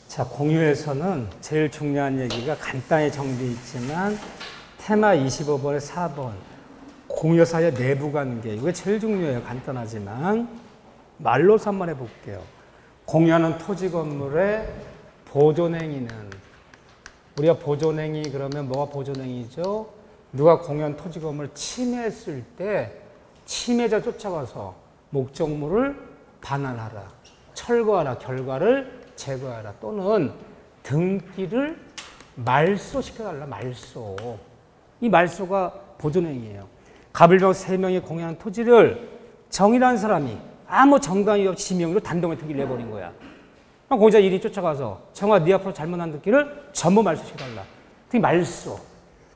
자, 공유에서는 제일 중요한 얘기가 간단히 정리되어 있지만 테마 25번에 4번 공유사의 내부 관계, 이게 제일 중요해요. 간단하지만 말로서 한번 해볼게요. 공유하는 토지 건물의 보존행위는, 우리가 보존행위 그러면 뭐가 보존행위죠? 누가 공유한 토지 건물을 침해했을 때 침해자 쫓아가서 목적물을 반환하라, 철거하라, 결과를 제거하라, 또는 등기를 말소시켜달라. 말소. 이 말소가 보존행위예요. 갑을병 3명이 공유하는 토지를 정이라는 사람이 아무 정당이 없이 지명으로 단독에 등기를 내버린 거야. 공유자 1위 쫓아가서 정아 네 앞으로 잘못한 등기를 전부 말소시켜달라. 등기 말소.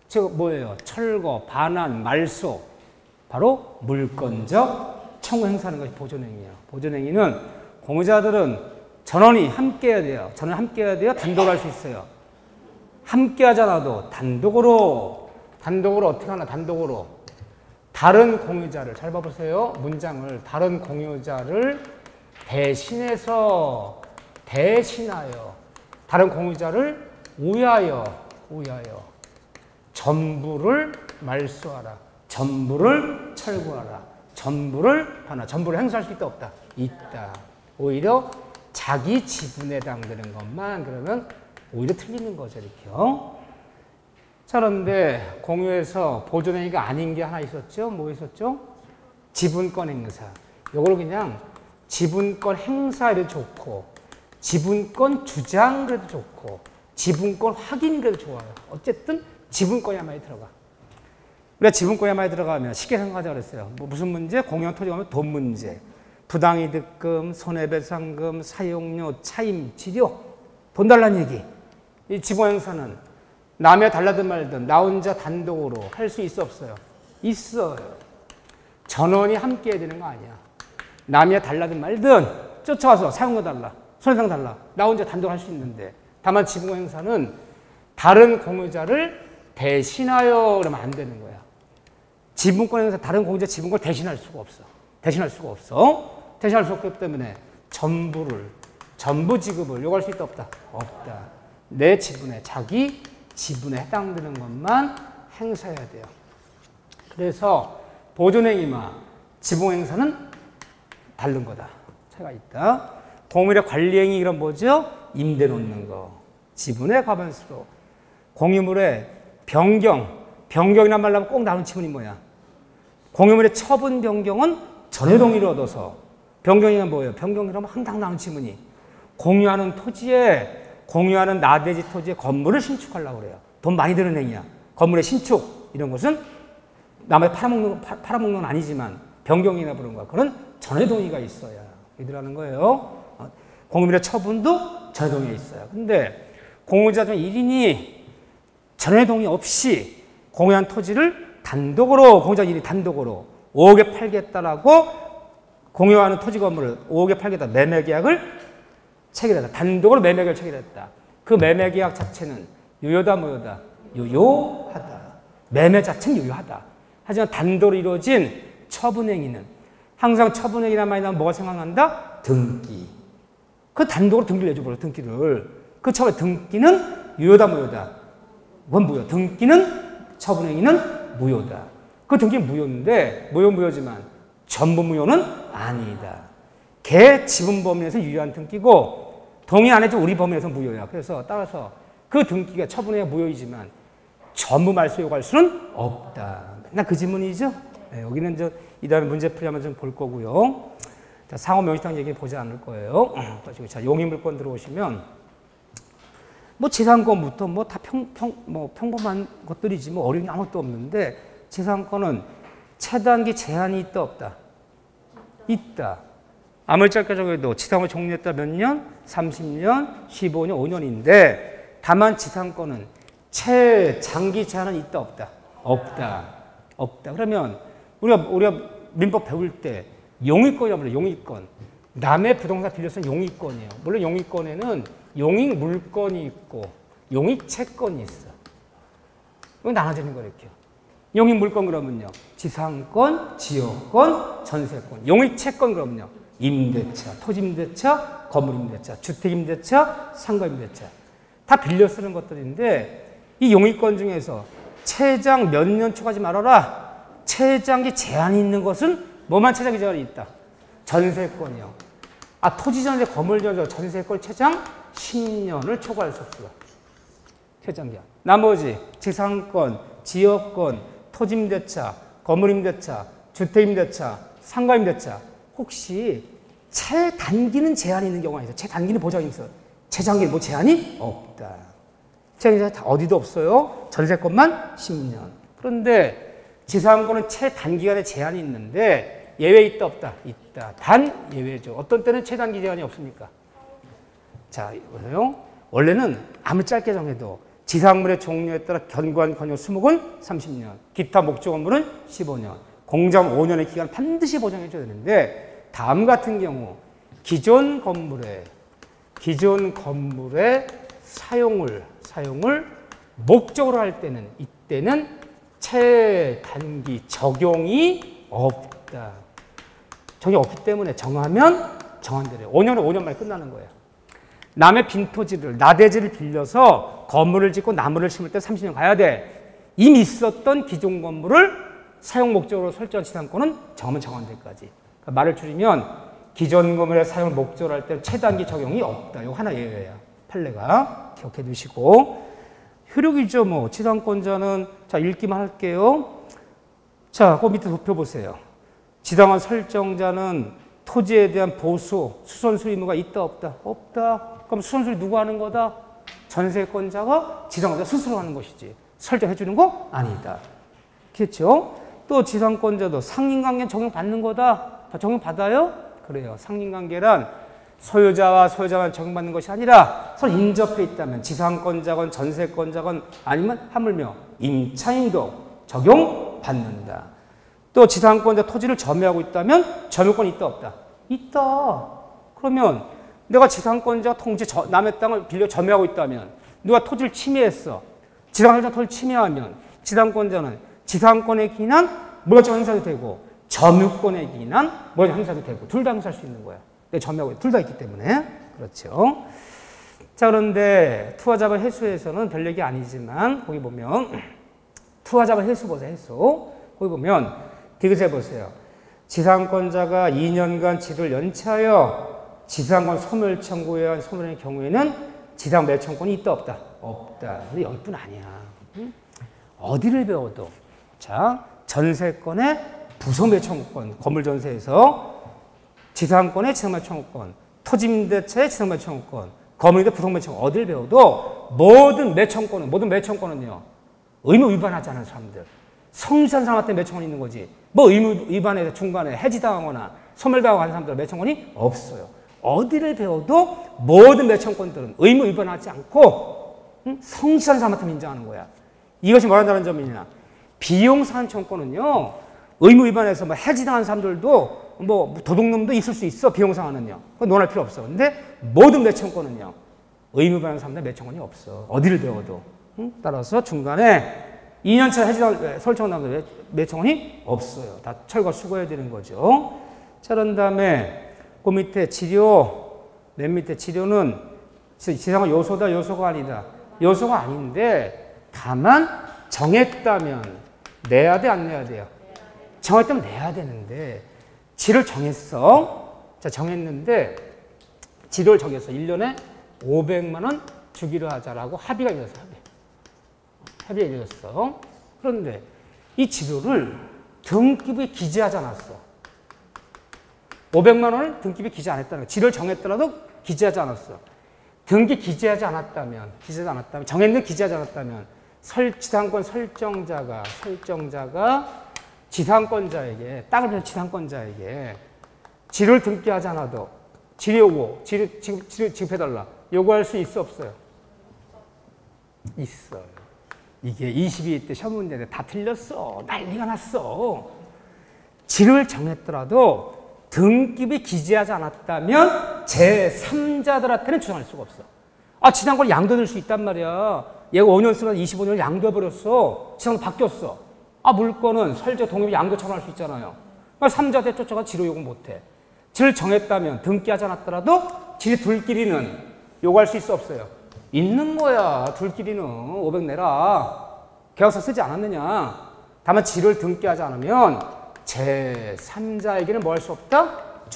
즉 뭐예요? 철거, 반환, 말소. 바로 물권적 청구 행사하는 것이 보존행위예요. 보존행위는 공유자들은 전원이 함께 해야 돼요. 전원 함께 해야 돼요. 단독으로 할 수 있어요. 함께 하잖아도 단독으로 어떻게 하나? 단독으로 다른 공유자를, 잘 봐보세요. 문장을 다른 공유자를 대신하여 다른 공유자를 우회하여 전부를 말소하라, 전부를 철거하라, 전부를 반환, 전부를 행사할 수 있다 없다? 있다. 오히려 자기 지분에 해당되는 것만 그러면 오히려 틀리는 거죠. 이렇게요. 자, 그런데 공유에서 보존행위가 아닌 게 하나 있었죠. 뭐 있었죠? 지분권 행사. 이걸 그냥 지분권 행사 이래도 좋고, 지분권 주장 그래도 좋고, 지분권 확인 그래도 좋아요. 어쨌든 지분권이야만이 들어가. 우리가 지분권이야만이 들어가면 쉽게 생각하자 그랬어요. 뭐 무슨 문제? 공유한 토지 가면 돈 문제. 부당이득금, 손해배상금, 사용료, 차임, 치료, 돈 달라는 얘기. 이 지분행사는 남의 달라든 말든 나 혼자 단독으로 할 수 있어 없어요? 있어요. 전원이 함께 해야 되는 거 아니야. 남의 달라든 말든 쫓아와서 사용료 달라, 손해배상 달라, 나 혼자 단독으로 할 수 있는데, 다만 지분행사는 다른 공유자를 대신하여 그러면 안 되는 거야. 지분권 행사, 다른 공유자 지분권을 대신할 수가 없어. 대신할 수 없기 때문에 전부 지급을 요구할 수 있다 없다? 없다. 내 지분에, 자기 지분에 해당되는 것만 행사해야 돼요. 그래서 보존행위와 지분행사는 다른 거다. 차이가 있다. 공유물의 관리행위, 이런 뭐죠? 임대 놓는 거. 지분의 과반수로. 공유물의 변경이란 말로 하면 꼭 나오는 지문이 뭐야? 공유물의 처분 변경은 전회 동의를 얻어서, 변경이란 뭐예요? 변경이라면 항상 나오는 지문이 공유하는 나대지 토지에 건물을 신축하려고 그래요. 돈 많이 드는 행위야. 건물의 신축, 이런 것은 남의 팔아먹는 건 아니지만 변경이나 그런 거, 그런 전회 동의가 있어야 이들하는 거예요. 공유물의 처분도 전회 동의가 있어요. 근데 공유자 중 1인이 전회 동의 없이 공유한 토지를 공유자 1인이 단독으로 5억에 팔겠다라고 공유하는 토지 건물을 5억에 팔겠다 매매계약을 체결했다. 단독으로 매매계약을 체결했다. 그 매매계약 자체는 유효다 무효다? 유효하다. 매매 자체는 유효하다. 하지만 단독으로 이루어진 처분행위는, 항상 처분행위란 말이 나면 뭐가 생각난다? 등기. 그 단독으로 등기를 내줘버려. 등기를. 그 등기는 유효다 무효다? 그건 무효. 처분행위는 무효다. 그 등기는 무효인데, 무효지만 전부 무효는 아니다. 걔 지분 범위에서 유효한 등기고, 동의 안 해도 우리 범위에서 무효야. 그래서 따라서 그 등기가 처분해야 무효이지만 전부 말소 요구할 수는 없다. 맨날 그 지문이죠? 네, 여기는 이 다음에 문제풀이 한번 좀 볼 거고요. 자, 상호 명시상 얘기 보지 않을 거예요. 자, 용의물권 들어오시면, 뭐 지상권부터 뭐 다 평범한 것들이지 뭐 어려운 게 아무것도 없는데, 지상권은 차단기 제한이 있다 없다? 있다. 아무짝가적에도 지상을 종료했다 몇 년? 30년, 15년, 5년인데, 다만 지상권은 최장기 제한은 있다 없다? 없다. 그러면 우리가 민법 배울 때 용의권이라고 불러요. 용의권. 남의 부동산 빌려서는 용의권이에요. 물론 용의권에는 용익 물권이 있고 용익 채권이 있어. 이거 나눠지는 거예요. 이렇게. 용익 물권 그러면요, 지상권, 지역권, 전세권. 용익 채권 그러면요, 임대차, 토지 임대차, 건물임대차, 주택임대차, 상가임대차. 다 빌려 쓰는 것들인데 이 용의권 중에서 최장 몇 년 초까지 말아라. 최장기 제한이 있는 것은 뭐만 최장기 제한이 있다? 전세권이요. 아, 토지전세, 건물전세, 전세권 최장 10년을 초과할 수 없어요. 최장기한. 나머지 지상권, 지역권, 토지임대차, 건물임대차, 주택임대차, 상가임대차 혹시 최단기는 제한이 있는 경우가 있어요. 최단기는 보장이 있어요. 최장기는 뭐 제한이 없다. 제한이 어디도 없어요. 전세권만 10년. 그런데 지상권은 최단기간에 제한이 있는데 예외 있다 없다? 있다. 단 예외죠. 어떤 때는 최단기 제한이 없습니까? 자, 보세요. 원래는 아무리 짧게 정해도 지상물의 종류에 따라 견고한 권역 수목은 30년, 기타 목적 업무는 15년, 공장 5년의 기간 반드시 보장해 줘야 되는데 다음 같은 경우 기존 건물의 사용을 목적으로 할 때는 이때는 최단기 적용이 없다. 적용이 없기 때문에 정하면 정한 대로 5년 만에 끝나는 거예요. 남의 빈 토지를 나대지를 빌려서 건물을 짓고 나무를 심을 때 30년 가야 돼. 이미 있었던 기존 건물을 사용 목적으로 설정한 지상권은 정하면 정한 데까지. 그러니까 말을 줄이면 기존 건물의 사용 목적으로 할 때 최단기 적용이 없다. 이거 하나 예외야. 판례가 기억해 두시고 효력이죠. 뭐 지상권자는 자 읽기만 할게요. 자, 그 밑에 도표 보세요. 지상권 설정자는 토지에 대한 보수, 수선수 의무가 있다 없다? 없다. 그럼 수선수를 누가 하는 거다? 전세권자가 지상권자 스스로 하는 것이지. 설정해 주는 거 아니다. 그렇죠? 또 지상권자도 상인관계는 적용받는 거다. 적용받아요? 그래요. 상인관계란 소유자와 소유자만 적용받는 것이 아니라 서로 인접해 있다면 지상권자건 전세권자건 아니면 하물며 임차인도 적용받는다. 또 지상권자 토지를 점유하고 있다면 점유권이 있다 없다? 있다. 그러면 내가 지상권자 통지 남의 땅을 빌려 점유하고 있다면 누가 토지를 침해했어. 지상권자 토지를 침해하면 지상권자는 지상권에 기인한 물권적 행사도 되고 점유권에 기인한 물권적 행사도 되고 둘 다 행사할 수 있는 거야. 내가 점유하고 둘 다 있기 때문에. 그렇죠. 자, 그런데 투하자본 해수에서는 별 얘기 아니지만 거기 보면 투하자본 해수 보세요. 해수. 거기 보면 디귿에 보세요. 지상권자가 2년간 지를 연체하여 지상권 소멸 청구에 한 소멸의 경우에는 지상 매청권이 있다 없다? 없다. 근데 여기뿐 아니야. 어디를 배워도 자 전세권의 부속 매청권, 건물 전세에서 지상권의 지상 매청권, 토지임대차의 지상 매청권, 건물인데 부속 매청권 어디를 배워도 모든 매청권은요 의무 위반하지 않은 사람들. 성실한 사람한테 매청권이 있는 거지. 뭐 의무 위반해서 중간에 해지당하거나 소멸당하고 하는 사람들은 매청권이 없어요. 어디를 배워도 모든 매청권들은 의무 위반하지 않고 성실한 사람한테 인정하는 거야. 이것이 뭐라는 점이냐. 비용상환청권은요. 의무 위반해서 뭐 해지당한 사람들도 뭐 도둑놈도 있을 수 있어. 비용상환은요. 그건 논할 필요 없어. 근데 모든 매청권은요. 의무 위반하는 사람들 매청권이 없어. 어디를 배워도. 따라서 중간에 2년차 해지당 설정한 매청권이 없어요. 다 철거 수거해야 되는 거죠. 자, 그런 다음에 그 밑에 치료, 맨 밑에 치료는 지상권 요소다, 요소가 아니다. 요소가 아닌데 다만 정했다면 내야 돼, 안 내야 돼요? 정했다면 내야 되는데 지를 정했어. 자, 정했는데 지를 정했어. 1년에 500만 원 주기로 하자라고 합의가 이루어졌어. 합의가 이루어졌어. 그런데 이 지료를 등기부에 기재하지 않았어. 500만 원을 등기부에 기재 안 했다는 거야. 지료를 정했더라도 기재하지 않았어. 등기 기재하지 않았다면, 정했는데 기재하지 않았다면 지상권 설정자가 지상권자에게, 땅을 빌린 지상권자에게 지료를 등기하지 않아도 지료 지급해달라. 요구할 수 있어, 없어요? 있어요. 이게 22회 때 시험 문제인데 다 틀렸어. 난리가 났어. 지료를 정했더라도 등기부에 기재하지 않았다면 제3자들한테는 주장할 수가 없어. 아, 지상권 양도될 수 있단 말이야. 얘가 5년 쓰면 25년을 양도해버렸어. 지상권 바뀌었어. 아, 물건은 설정 동의비 양도 처분할 수 있잖아요. 그러니까 3자한테 쫓아가 지료 요구 못해. 지를 정했다면 등기하지 않았더라도 지리 둘끼리는 요구할 수 있어 없어요? 있는 거야. 둘끼리는 500 내라. 계약서 쓰지 않았느냐. 다만 지를 등기하지 않으면 제3자에게는 뭐 할 수 없다?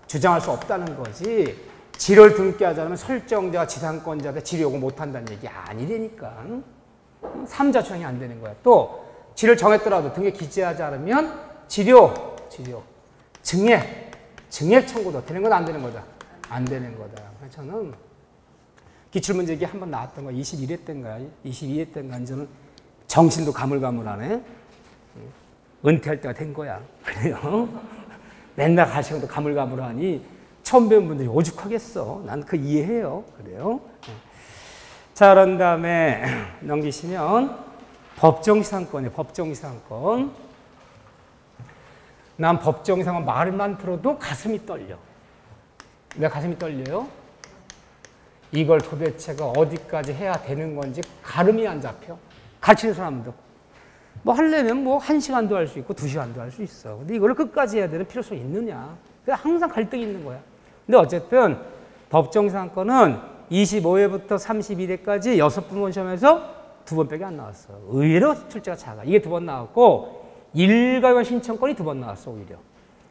주장할 수 없다는 거지. 지를 등기하지 않으면 설정자가 지상권자한테 지를 요구 못한다는 얘기 아니라니까. 3자 주장이 안 되는 거야. 또 지를 정했더라도 등기에 기재하지 않으면 지료, 증액 청구도 되는 거다 안 되는 거다? 안 되는 거다. 저는 기출문제 얘기 한번 나왔던 거 21회 때인가 22회 때인가 저는 정신도 가물가물하네. 은퇴할 때가 된 거야. 그래요. 맨날 갈 시간도 가물가물하니 처음 배운 분들이 오죽하겠어. 난 그 이해해요. 그래요. 자, 그런 다음에 넘기시면 법정시상권이에요. 법정시상권. 난 법정시상권 말만 들어도 가슴이 떨려. 왜 가슴이 떨려요? 이걸 도대체가 어디까지 해야 되는 건지 가름이 안 잡혀. 가르치는 사람도. 뭐 하려면 뭐 1시간도 할 수 있고 2시간도 할 수 있어. 근데 이걸 끝까지 해야 되는 필요성이 있느냐. 항상 갈등이 있는 거야. 근데 어쨌든 법정시상권은 25회부터 31회까지 6분 시험에서 2번밖에 안 나왔어. 의외로 출제가 작아. 이게 2번 나왔고 일괄원 신청권이 2번 나왔어 오히려.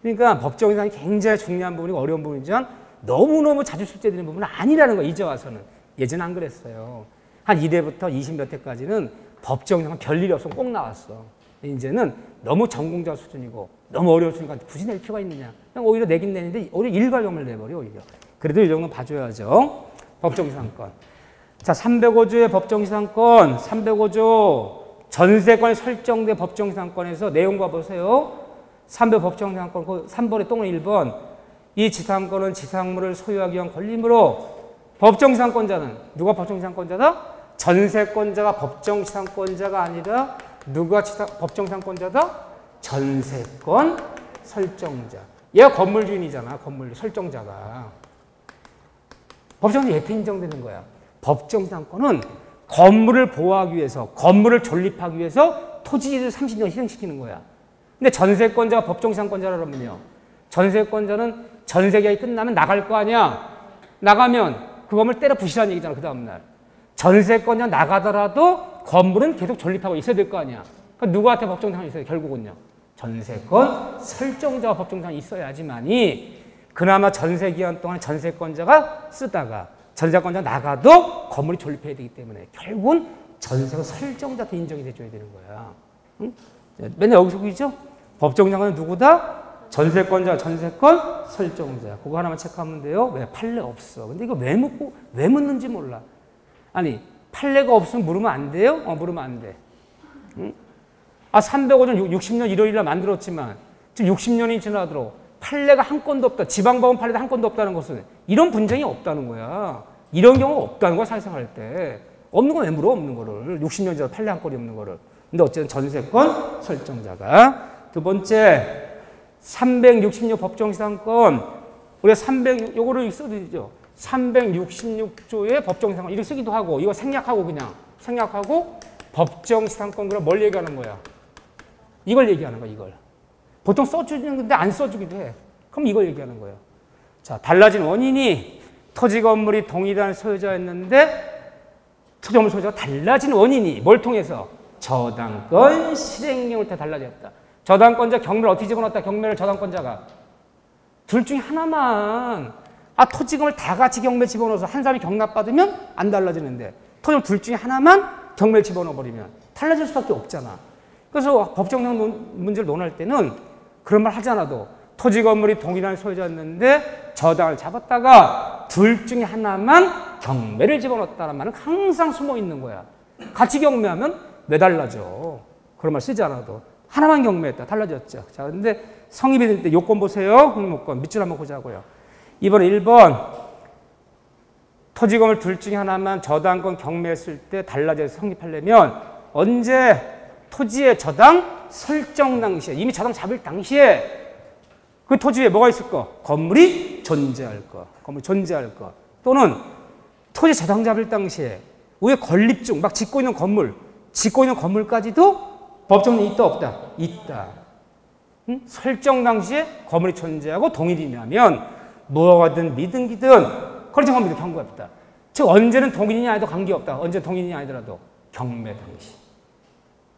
그러니까 법정시상이 굉장히 중요한 부분이고 어려운 부분이지만 너무너무 자주 출제되는 부분은 아니라는 거야. 이제 와서는. 예전에 안 그랬어요. 한 1회부터 20몇 회까지는 법정시상은 별일이 없으면 꼭 나왔어. 이제는 너무 전공자 수준이고 너무 어려웠으니까 굳이 낼 필요가 있느냐. 그냥 오히려 내긴 내는데 오히려 일괄형을 내버려 오히려. 그래도 이 정도는 봐줘야죠. 법정시상권. 자, 305조의 법정시상권. 305조 전세권이 설정된 법정시상권에서 내용과 보세요. 300 법정시상권 3번의 똥은 1번. 이 지상권은 지상물을 소유하기 위한 권리므로 법정시상권자는 누가 법정시상권자다? 전세권자가 법정시상권자가 아니라 누가 법정시상권자다? 전세권 설정자. 얘가 건물주인이잖아. 건물 설정자가. 법정시상권이 예태 인정되는 거야. 법정시상권은 건물을 보호하기 위해서, 건물을 존립하기 위해서 토지를 30년 희생시키는 거야. 근데 전세권자가 법정시상권자라면요. 전세권자는 전세계약이 끝나면 나갈 거 아니야. 나가면 그 건물 때려 부시라는 얘기잖아. 그 다음날. 전세권자 나가더라도 건물은 계속 존립하고 있어야 될 거 아니야. 그러니까 누구한테 법정시상이 있어요? 결국은요. 전세권 설정자가 법정시상이 있어야지만이 그나마 전세기간 동안 전세권자가 쓰다가 전세권자 나가도 건물이 존립해야 되기 때문에 결국은 전세권 설정자한테 인정이 돼줘야 되는 거야. 응? 맨날 여기서 보이죠? 법정시상은 누구다? 전세권자, 전세권 설정자. 그거 하나만 체크하면 돼요. 왜? 판례 없어. 근데 이거 왜 묻는지 몰라. 아니, 판례가 없으면 물으면 안 돼요? 물으면 안 돼. 응? 305년 60년 1월 1일 만들었지만 지금 60년이 지나도록 판례가 한 건도 없다. 지방법원 판례도 한 건도 없다는 것은 이런 분쟁이 없다는 거야. 이런 경우가 없다는 거야. 사회생활 때. 없는 건 왜 물어? 없는 거를. 60년 지나도 판례 한 건이 없는 거를. 근데 어쨌든 전세권 설정자가. 두 번째 366 법정시상권. 우리가 요거를 써드리죠. 366조의 법정시상권. 이렇게 쓰기도 하고 이거 생략하고 그냥 생략하고 법정시상권 그럼 뭘 얘기하는 거야? 이걸 얘기하는 거야. 이걸. 보통 써주는데 안 써주기도 해. 그럼 이걸 얘기하는 거예요. 자, 달라진 원인이 토지 건물이 동일한 소유자였는데 토지 건물 소유자가 달라진 원인이 뭘 통해서? 저당권 실행령을 때 달라졌다. 저당권자 경매를 어떻게 집어넣었다? 경매를 저당권자가. 둘 중에 하나만. 토지금을 다 같이 경매 집어넣어서 한 사람이 경납받으면 안 달라지는데 토지금 둘 중에 하나만 경매를 집어넣어버리면 달라질 수밖에 없잖아. 그래서 법정상 문제를 논할 때는 그런 말 하지 않아도 토지 건물이 동일한 소유자였는데 저당을 잡았다가 둘 중에 하나만 경매를 집어넣었다는 말은 항상 숨어 있는 거야. 같이 경매하면 왜 달라져? 그런 말 쓰지 않아도. 하나만 경매했다. 달라졌죠. 자, 근데 성립이 될 때 요건 보세요. 요건 밑줄 한번 보자고요. 이번에 1번 토지 건물 둘 중에 하나만 저당권 경매했을 때 달라져서 성립하려면 언제? 토지의 저당 설정 당시에, 이미 저당 잡을 당시에 그 토지에 뭐가 있을 거? 건물이 존재할 거. 건물이 존재할 거. 또는 토지 저당 잡을 당시에 위에 건립 중 막 짓고 있는 건물까지도 법정이 있다 없다? 있다. 응? 설정 당시에 건물이 존재하고 동일이냐면 무엇이든 미등기든 거래처관물이 경고했다. 즉 언제는 동일인이 아니더라도 관계없다. 언제 동일인이 아니더라도 경매 당시.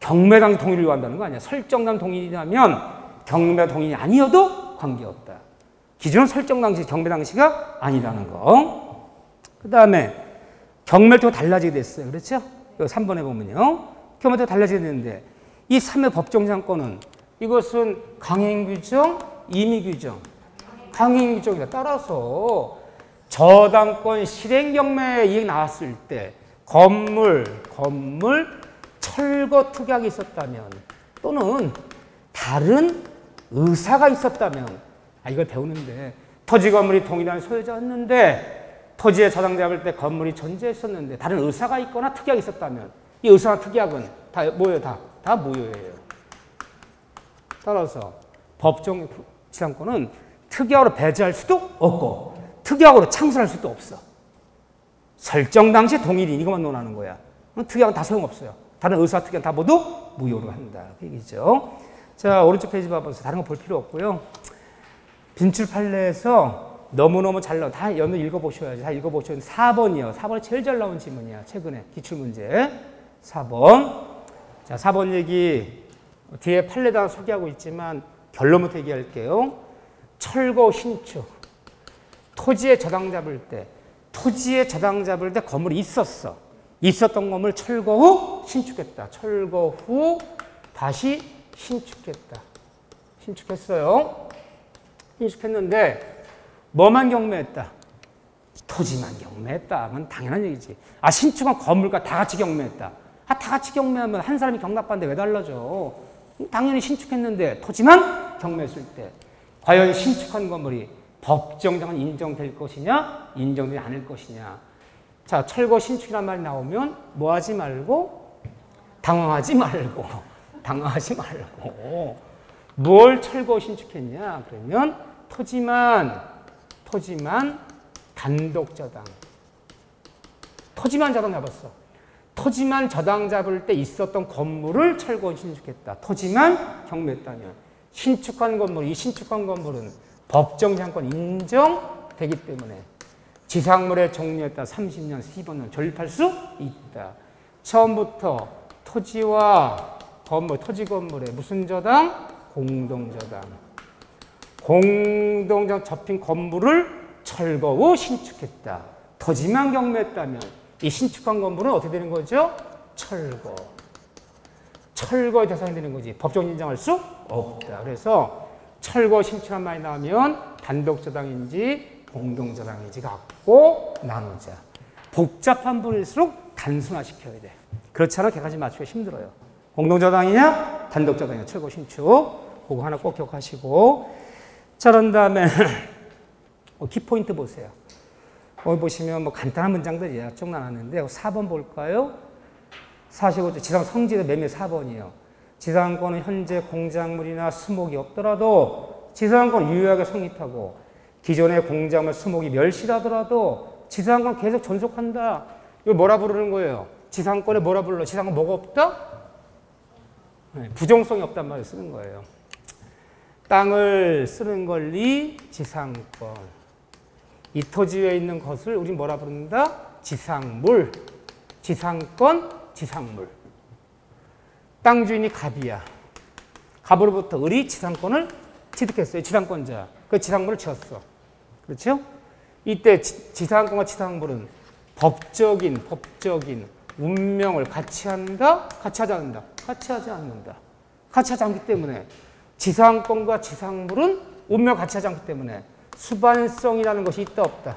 경매 당시 동일을 요한다는 거 아니야. 설정당 동일이라면 경매 동일이 아니어도 관계없다. 기준은 설정 당시, 경매 당시가 아니라는 거. 그 다음에 경매토가 달라지게 됐어요. 그렇죠? 3번에 보면요. 경매토가 달라지게 됐는데 이 3회 법정장권은 이것은 강행규정, 임의규정. 강행규정이다. 따라서 저당권 실행경매 이익 나왔을 때 건물, 철거 특약이 있었다면 또는 다른 의사가 있었다면 이걸 배우는데 토지 건물이 동일한 소유자였는데 토지에 저당 잡을 때 건물이 존재했었는데 다른 의사가 있거나 특약이 있었다면 이 의사나 특약은 다 뭐예요? 다 무효예요. 따라서 법정 지상권은 특약으로 배제할 수도 없고 특약으로 창설할 수도 없어. 설정 당시 동일인 이것만 논하는 거야. 특약은 다 소용없어요. 다른 의사 특약은 다 모두 무효로 한다. 그 얘기죠. 자, 오른쪽 페이지 봐보세요. 다른 거 볼 필요 없고요. 빈출 판례에서 너무너무 잘 나온, 다 연을 읽어보셔야지. 다 읽어보셔야 4번이요. 4번이 제일 잘 나온 질문이야. 최근에 기출문제. 4번. 자, 4번 얘기 뒤에 판례다 소개하고 있지만 결론부터 얘기할게요. 철거 신축. 토지에 저당 잡을 때 건물이 있었어. 있었던 건물 철거 후 신축했다. 철거 후 다시 신축했다. 신축했어요. 신축했는데 뭐만 경매했다? 토지만 경매했다. 그건 당연한 얘기지. 신축한 건물과 다 같이 경매했다. 다 같이 경매하면 한 사람이 경납받는데 왜 달라져? 당연히 신축했는데 토지만 경매했을 때 과연 신축한 건물이 법정장은 인정될 것이냐, 인정되지 않을 것이냐. 자, 철거 신축이란 말이 나오면 뭐 하지 말고, 당황하지 말고, 뭘 철거 신축했냐? 그러면 토지만 단독 저당. 토지만 저당 잡았어. 토지만 저당 잡을 때 있었던 건물을 철거 신축했다. 토지만 경매했다면 신축한 건물, 이 신축한 건물은 법정장권 인정되기 때문에 지상물의 종류에 따라 30년, 10년 존립할 수 있다. 처음부터 토지와 건물, 토지 건물에 무슨 저당? 공동저당. 공동저당 접힌 건물을 철거 후 신축했다. 토지만 경매했다면 이 신축한 건물은 어떻게 되는 거죠? 철거의 대상이 되는 거지. 법정 인정할 수 없다. 그래서 철거 신축한 말이 나오면 단독저당인지 공동저당인지 갖고 나누자. 복잡한 부일수록 단순화시켜야 돼. 그렇지 않으면 개까지 맞추기가 힘들어요. 공동저당이냐 단독저당이냐 철거 신축 그거 하나 꼭 기억하시고 자 그런 다음에 키포인트 보세요. 여기 보시면 뭐 간단한 문장들이야. 쭉 나눴는데 4번 볼까요? 45조 지상 성질의 매매 4번이에요. 지상권은 현재 공작물이나 수목이 없더라도 지상권 유효하게 성립하고 기존의 공작물 수목이 멸실하더라도 지상권 계속 존속한다. 이걸 뭐라 부르는 거예요? 지상권에 뭐라 불러? 지상권 뭐가 없다? 네, 부정성이 없단 말을 쓰는 거예요. 땅을 쓰는 권리 지상권. 이 토지 위에 있는 것을 우리 뭐라 부른다? 지상물. 지상권, 지상물. 땅 주인이 갑이야. 갑으로부터 을이 지상권을 취득했어요. 지상권자. 그 지상물을 지었어. 그렇죠? 이때 지상권과 지상물은 법적인 운명을 같이 한다? 같이 하지 않는다? 같이 하지 않는다. 같이 하지 않기 때문에 지상권과 지상물은 운명을 같이 하지 않기 때문에 수반성이라는 것이 있다 없다?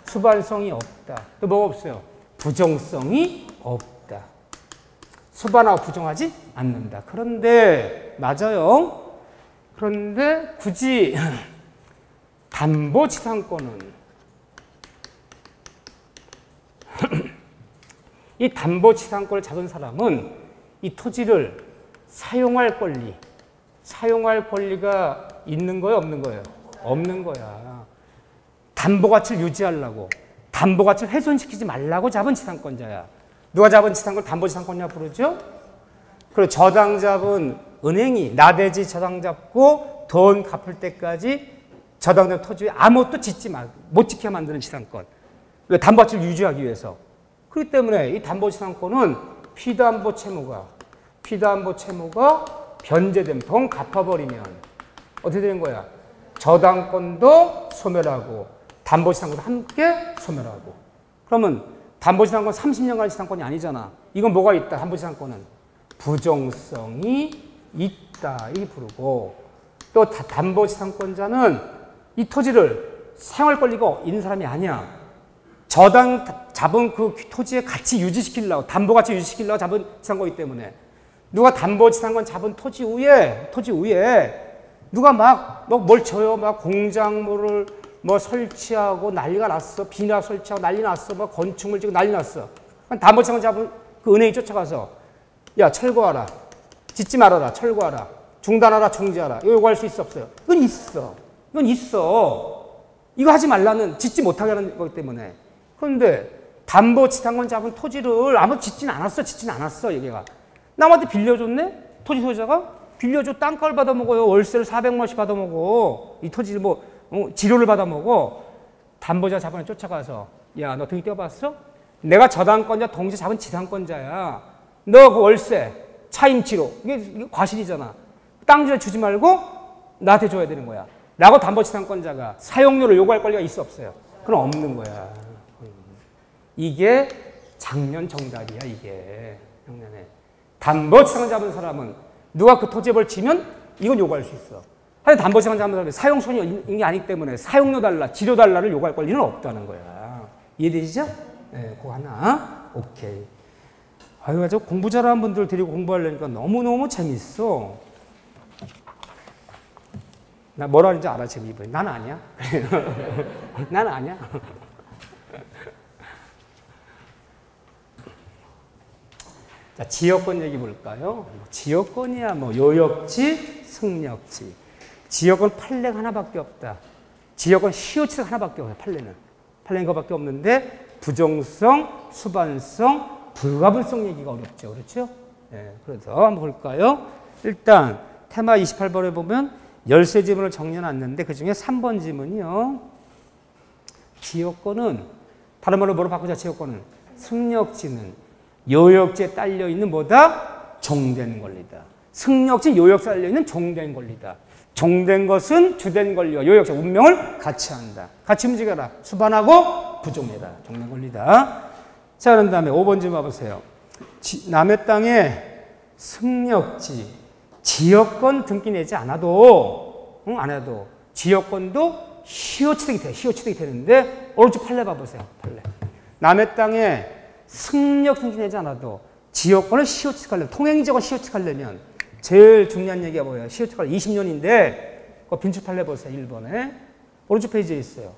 수반성이 없다. 또 뭐가 없어요? 부정성이 없다. 수반하고 부정하지 않는다. 그런데 맞아요. 그런데 굳이 담보지상권은 이 담보지상권을 잡은 사람은 이 토지를 사용할 권리가 있는 거예요, 없는 거예요? 없는 거야. 담보가치를 유지하려고, 담보가치를 훼손시키지 말라고 잡은 지상권자야. 누가 잡은 지상권을 담보지상권이라 부르죠? 그리고 저당 잡은 은행이 나대지 저당 잡고 돈 갚을 때까지 저당된 토지 위에 아무것도 짓지 못 짓게 만드는 지상권. 왜? 담보가치를 유지하기 위해서. 그렇기 때문에 이 담보지상권은 피담보 채무가 변제되면 돈 갚아버리면 어떻게 되는 거야? 저당권도 소멸하고 담보지상권도 함께 소멸하고. 그러면 담보지상권 30년간 지상권이 아니잖아. 이건 뭐가 있다? 담보지상권은 부정성이 있다 이렇게 부르고, 또 담보지상권자는 이 토지를 사용할 권리가 있는 사람이 아니야. 저당 잡은 그 토지의 가치 유지시키려고, 담보가치 유지시키려고 잡은 지상권이기 때문에 누가 담보지상권 잡은 토지 위에 누가 막 뭘 줘요. 막 공작물을 뭐 설치하고 난리가 났어. 비나 설치하고 난리 났어. 막 건축물 짓고 난리 났어. 담보지상권 잡은 그 은행이 쫓아가서 야 철거하라. 짓지 말아라. 철거하라. 중단하라. 중지하라. 이거 요구할 수 있어 없어요? 이건 있어. 이거 하지 말라는, 짓지 못하게 하는 거기 때문에. 그런데 담보지상권 잡은 토지를 아무 짓진 않았어. 얘가 남한테 빌려줬네? 토지 소유자가 빌려줘. 땅값을 받아먹어요. 월세를 400만 원씩 받아먹어. 이 토지를 지료를 받아먹어. 담보자 자본에 쫓아가서 야, 너 등기 떼어봤어? 내가 저당권자 동시에 잡은 지상권자야. 너 그 월세, 차임 지료 이게 과실이잖아. 땅 주지 말고 나한테 줘야 되는 거야. 라고 담보지상권자가 사용료를 요구할 권리가 있어 없어요? 그럼 없는 거야. 이게 작년 정답이야. 이게 작년에 담보지상권 잡은 사람은 누가 그 토지에 벌 지면 이건 요구할 수 있어. 하여튼 담보지상권 잡은 사람이 사용손이 있는 게 아니기 때문에 사용료 달라, 지료 달라를 요구할 권리는 없다는 거야. 이해되시죠? 네, 그거 하나. 오케이. 아유, 저 공부 잘하는 분들 데리고 공부하려니까 너무너무 재밌어. 나 뭐라 하는지 알아, 지금 이번에. 난 아니야. 난 아니야. 자, 지역권 얘기 볼까요? 지역권이야, 요역지, 승역지. 지역권 판례가 하나밖에 없다. 지역권 시효치가 하나밖에 없어요, 판례는. 판례는 그거밖에 없는데, 부정성, 수반성, 불가분성 얘기가 어렵죠. 그렇죠? 네, 그래서 한번 볼까요? 일단, 테마 28번에 보면, 열세 지문을 정리해놨는데, 그 중에 3번 지문이요. 지역권은, 다른 말로 뭐로 바꾸자, 지역권은? 승역지는 요역지에 딸려있는 뭐다? 종된 권리다. 승역지 요역지에 딸려있는 종된 권리다. 종된 것은 주된 권리와 요역지, 운명을 같이 한다. 같이 움직여라. 수반하고 부종해라. 종된 권리다. 자, 그런 다음에 5번 좀 와보세요. 남의 땅에 승역지, 지역권 등기 내지 않아도, 안 해도 지역권도 시효취득이 되는데, 오른쪽 판례 봐보세요. 판례. 남의 땅에 승역 등기 내지 않아도 지역권을 시효취득하려면, 통행지역을 시효취득하려면 제일 중요한 얘기가 뭐예요? 시효취득하려면 20년인데 그 빈출 판례 보세요. 1번에. 오른쪽 페이지에 있어요.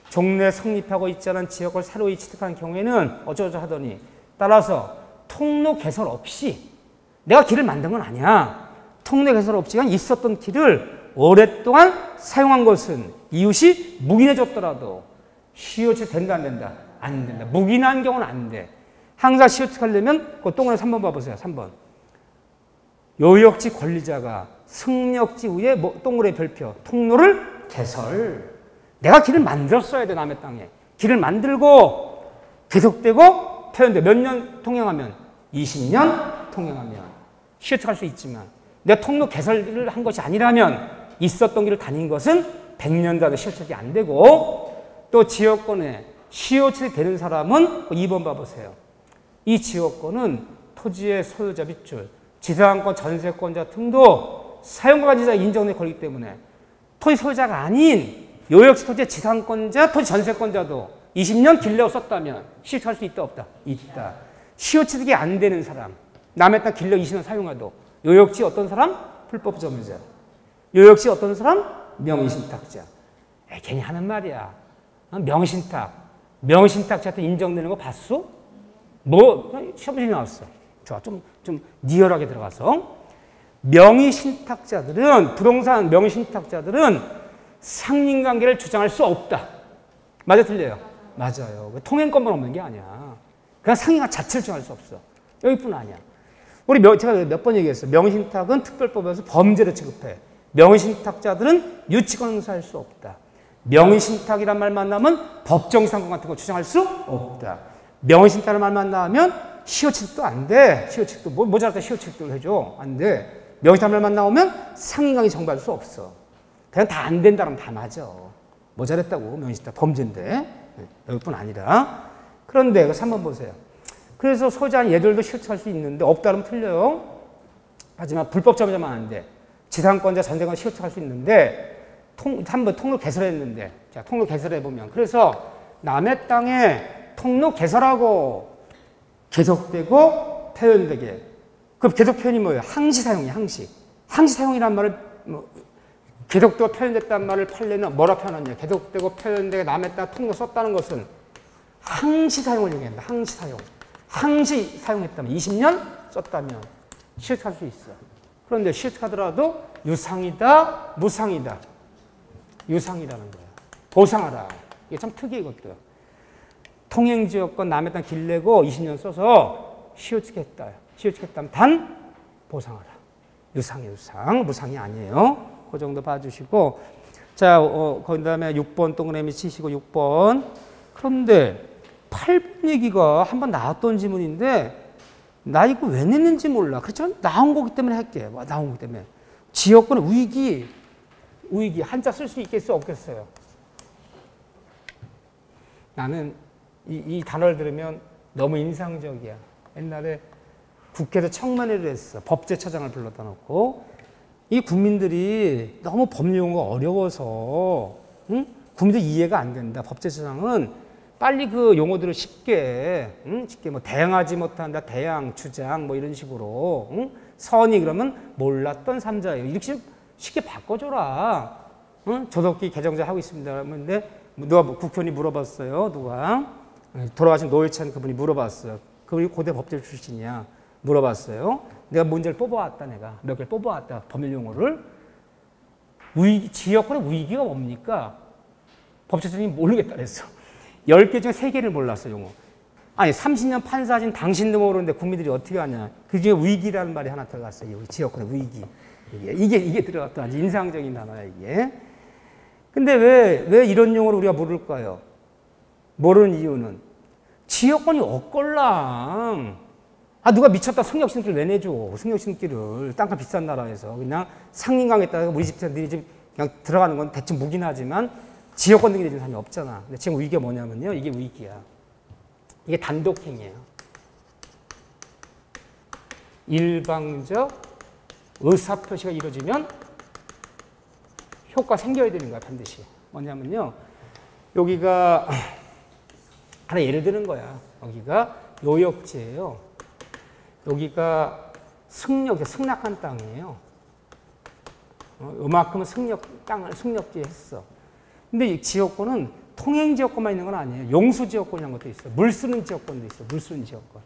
종래 성립하고 있지 않은 지역을 새로 취득한 경우에는 어쩌고저쩌고 하더니, 따라서 통로 개설 없이, 내가 길을 만든 건 아니야. 통로 개설 없이 있었던 길을 오랫동안 사용한 것은 이웃이 묵인해줬더라도 시효취득 된다 안 된다? 안 된다. 묵인한 경우는 안 돼. 항상 시효취득하려면 그 동그라미 3번 봐보세요. 3번. 요역지 권리자가 승역지 위에 동그라미 별표, 통로를 개설. 내가 길을 만들었어야 돼. 남의 땅에. 길을 만들고 계속되고 표현돼. 몇 년 통행하면? 20년 통행하면 시효취득할 수 있지만, 내가 통로 개설을 한 것이 아니라면, 있었던 길을 다닌 것은 100년 다도 시효취득이 안 되고, 또 지역권에 시효취득 되는 사람은 2번 봐보세요. 이 지역권은 토지의 소유자 밑줄, 지상권, 전세권자 등도 사용관리자 인정의 권리이기 때문에 토지 소유자가 아닌 요역지 토지의 지상권자, 토지 전세권자도 20년 길러 썼다면 시효취득할 수 있다 없다? 있다. 시효취득이 안 되는 사람, 남의 땅 길러 20년 사용해도 요역지 어떤 사람? 불법 점유자. 요역지 어떤 사람? 명의신탁자. 괜히 하는 말이야. 명의신탁자한테 인정되는 거 봤어? 시험에 나왔어. 좋아. 좀 리얼하게 들어가서. 명의신탁자들은, 부동산 명의신탁자들은 상린관계를 주장할 수 없다. 맞아, 틀려요? 맞아요. 통행권만 없는 게 아니야. 그냥 상린관 자체를 주장할 수 없어. 여기뿐 아니야. 제가 몇 번 얘기했어요. 명의신탁은 특별법에서 범죄로 취급해. 명의신탁자들은 유치권 행사할 수 없다. 명의신탁이란 말만 나오면 법정상권 같은 거 주장할 수 없다. 명의신탁이란 말만 나오면 시효취득도 안 돼. 시효취득도 모자랄 때 시효취득도 해줘. 안 돼. 명의신탁 말만 나오면 상인강의 정부할 수 없어. 그냥 다 안 된다면 다 맞아. 모자랐다고 명의신탁 범죄인데. 여기뿐 아니라. 그런데 그 3번 보세요. 그래서 소유자는 얘들도 시효취득할 수 있는데 없다면 틀려요. 하지만 불법 점유자만 안 돼. 지상권자 전세권 시효취득할 수 있는데 한번 통로 개설했는데 자 통로 개설해보면 그래서 남의 땅에 통로 개설하고 계속되고 표현되게 그 계속 표현이 뭐예요? 항시 사용이에요. 항시. 항시 사용이란 말을 계속되고 표현됐다는 말을 판례는 뭐라 표현하냐. 계속되고 표현되게 남의 땅 통로 썼다는 것은 항시 사용을 얘기한다. 항시 사용. 항시 사용했다면 20년 썼다면 시효취득할 수 있어. 그런데 시효취득하더라도 유상이다, 무상이다. 유상이라는 거야. 보상하라. 이게 참 특이해 이것도. 통행지역권 남의 땅 길내고 20년 써서 시효취득했다. 시효취득했다면 단 보상하라. 유상이에요. 유상. 무상이 아니에요. 그 정도 봐주시고 자, 그 다음에 6번 동그라미 치시고 6번. 그런데 8번 얘기가 한번 나왔던 지문인데 나 이거 왜 냈는지 몰라. 그렇지만 나온 거기 때문에 할게. 나온 거기 때문에. 지역권 위기 한자 쓸 수 있겠어요? 없겠어요? 나는 이 단어를 들으면 너무 인상적이야. 옛날에 국회에서 청문회를 했어. 법제처장을 불러다 놓고 이 국민들이 너무 법률 용어가 어려워서 응? 국민들 이해가 안 된다. 법제처장은 빨리 그 용어들을 쉽게 뭐 대응하지 못한다. 대양, 주장 뭐 이런 식으로 선이 그러면 몰랐던 삼자예요. 이렇게 쉽게 바꿔줘라. 조덕기 개정자 하고 있습니다. 근데 누가 국회의원이 물어봤어요. 누가 돌아가신 노회찬 그분이 물어봤어요. 그분이 고대 법제 출신이야. 물어봤어요. 내가 문제를 뽑아왔다. 내가 몇 개를 뽑아왔다. 법률 용어를. 지역권의 위기가 뭡니까? 법제처장이 모르겠다 그랬어. 10개 중에 3개를 몰랐어. 용어. 아니 30년 판사진 당신도 모르는데 국민들이 어떻게 하냐. 그중에 위기라는 말이 하나 들어갔어요. 여기 지역권의 위기. 이게 들어갔다. 아주 인상적인 단어야 이게. 근데 왜 이런 용어를 우리가 모를까요? 모르는 이유는 지역권이 없걸랑. 누가 미쳤다. 승역신길 왜 내줘? 승역신길을 땅값 비싼 나라에서 그냥 상인강에다가 우리 집 너희 집 그냥 들어가는 건 대충 무긴 하지만 지역권 등기 내주는 사람이 없잖아. 근데 지금 위기가 뭐냐면요. 이게 위기야. 이게 단독행위예요. 일방적 의사표시가 이루어지면 효과 생겨야 되는 거야. 반드시. 뭐냐면요. 여기가 하나 예를 드는 거야. 여기가 요역지예요. 여기가 승낙한 땅이에요. 요만큼은 승역지 했어. 근데 이 지역권은 통행지역권만 있는 건 아니에요. 용수지역권이라는 것도 있어요. 물 쓰는 지역권도 있어요. 물 쓰는 지역권.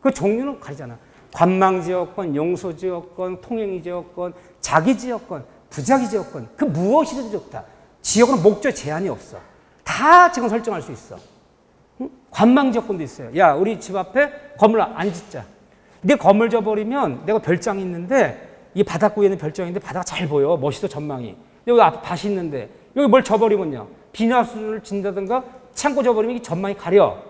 그 종류는 가리잖아. 관망지역권, 용수지역권, 통행지역권, 자기지역권, 부자기지역권. 그 무엇이든 좋다. 지역은 목적 제한이 없어. 다 지금 설정할 수 있어. 응? 관망지역권도 있어요. 야, 우리 집 앞에 건물 안 짓자. 내 건물 져버리면 내가 별장이 있는데 이 바닷구에 있는 별장인데 바다가 잘 보여. 멋있어 전망이. 여기 앞에 밭이 있는데 여기 뭘 져버리면요. 비나수를 진다든가 창고 져버리면 이 전망이 가려.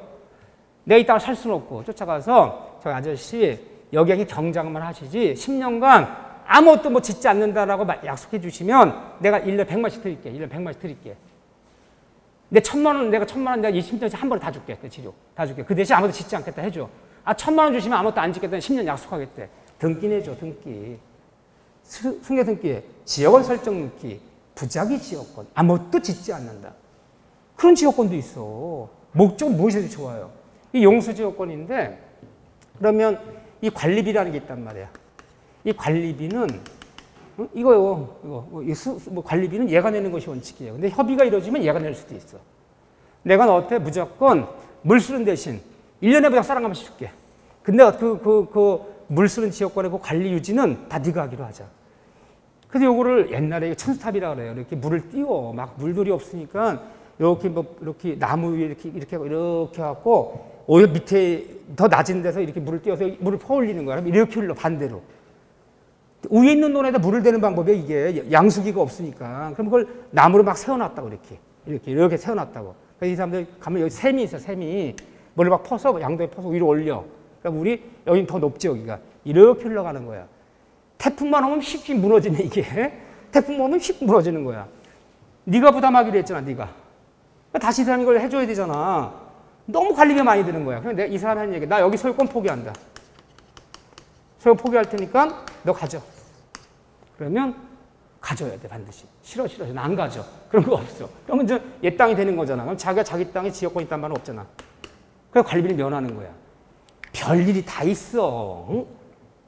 내가 이 땅을 살 수는 없고 쫓아가서 저 아저씨 여기 경작만 하시지 10년간 아무것도 뭐 짓지 않는다라고 약속해 주시면 내가 1년에 100만씩 드릴게. 1년에 100만씩 드릴게. 내 1000만 원 내가 20년씩 한 번에 다 줄게. 내 치료 다 줄게. 그 대신 아무것도 짓지 않겠다 해줘. 1000만 원 주시면 아무것도 안 짓겠다는 10년 약속하겠대. 등기 내줘. 등기. 승계 등기에 지역원 설정 등기. 부자기 지역권. 아무것도 짓지 않는다. 그런 지역권도 있어. 목적은 무엇이든 좋아요. 이 용수지역권인데 그러면 이 관리비라는 게 있단 말이야. 이 관리비는 관리비는 얘가 내는 것이 원칙이에요. 근데 협의가 이루어지면 얘가 낼 수도 있어. 내가 너한테 무조건 물 쓰는 대신 1년에 무조건 쌀 한 가마씩 줄게. 근데 물 쓰는 지역권의 그 관리 유지는 다 네가 하기로 하자. 근데 요거를 옛날에 천수탑이라 그래요. 이렇게 물을 띄워. 막 물들이 없으니까 이렇게 나무 위에 이렇게 갖고 오히려 밑에 더 낮은 데서 이렇게 물을 띄워서 물을 퍼올리는 거야. 그럼 이렇게 흘러 반대로. 위에 있는 논에다 물을 대는 방법이 이게 양수기가 없으니까. 그럼 그걸 나무로 막 세워놨다고 이렇게. 이렇게 세워놨다고. 그래서 이 사람들 가면 여기 샘이 있어, 샘이. 머리를 막 퍼서, 양도에 퍼서 위로 올려. 그럼 우리, 여기는 더 높지, 여기가. 이렇게 흘러가는 거야. 태풍만 오면 쉽게 무너지네, 이게. 태풍만 오면 쉽게 무너지는 거야. 네가 부담하기로 했잖아, 네가. 다시 이 사람이 이걸 해줘야 되잖아. 너무 관리가 많이 드는 거야. 그럼 내가 이 사람이 하는 얘기, 나 여기 소유권 포기한다. 소유권 포기할 테니까 너 가져. 그러면 가져야 돼, 반드시. 싫어, 나 안 가져. 그런 거 없어. 그러면 이제 얘 땅이 되는 거잖아. 그럼 자기가 자기 땅에 지역권이 있다는 말은 없잖아. 그래서 관리비를 면하는 거야. 별일이 다 있어. 응?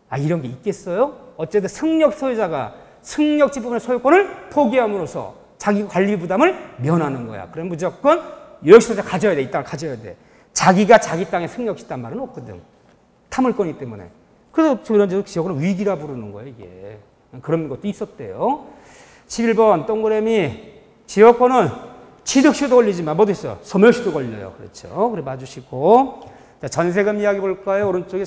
아, 이런 게 있겠어요? 어쨌든 승력 소유자가 승력 지분의 소유권을 포기함으로써 자기 관리 부담을 면하는 거야. 그럼 무조건 여기서 가져야 돼. 이 땅을 가져야 돼. 자기가 자기 땅에 승력이 있단 말은 없거든. 탐을권이기 때문에. 그래서 이런 지역은 위기라 부르는 거예요, 이게. 그런 것도 있었대요. 11번 동그라미 지역권은 취득시도 걸리지만 뭐도 있어요? 소멸시도 걸려요. 그렇죠. 그래 봐주시고. 자, 전세금 이야기 볼까요? 오른쪽에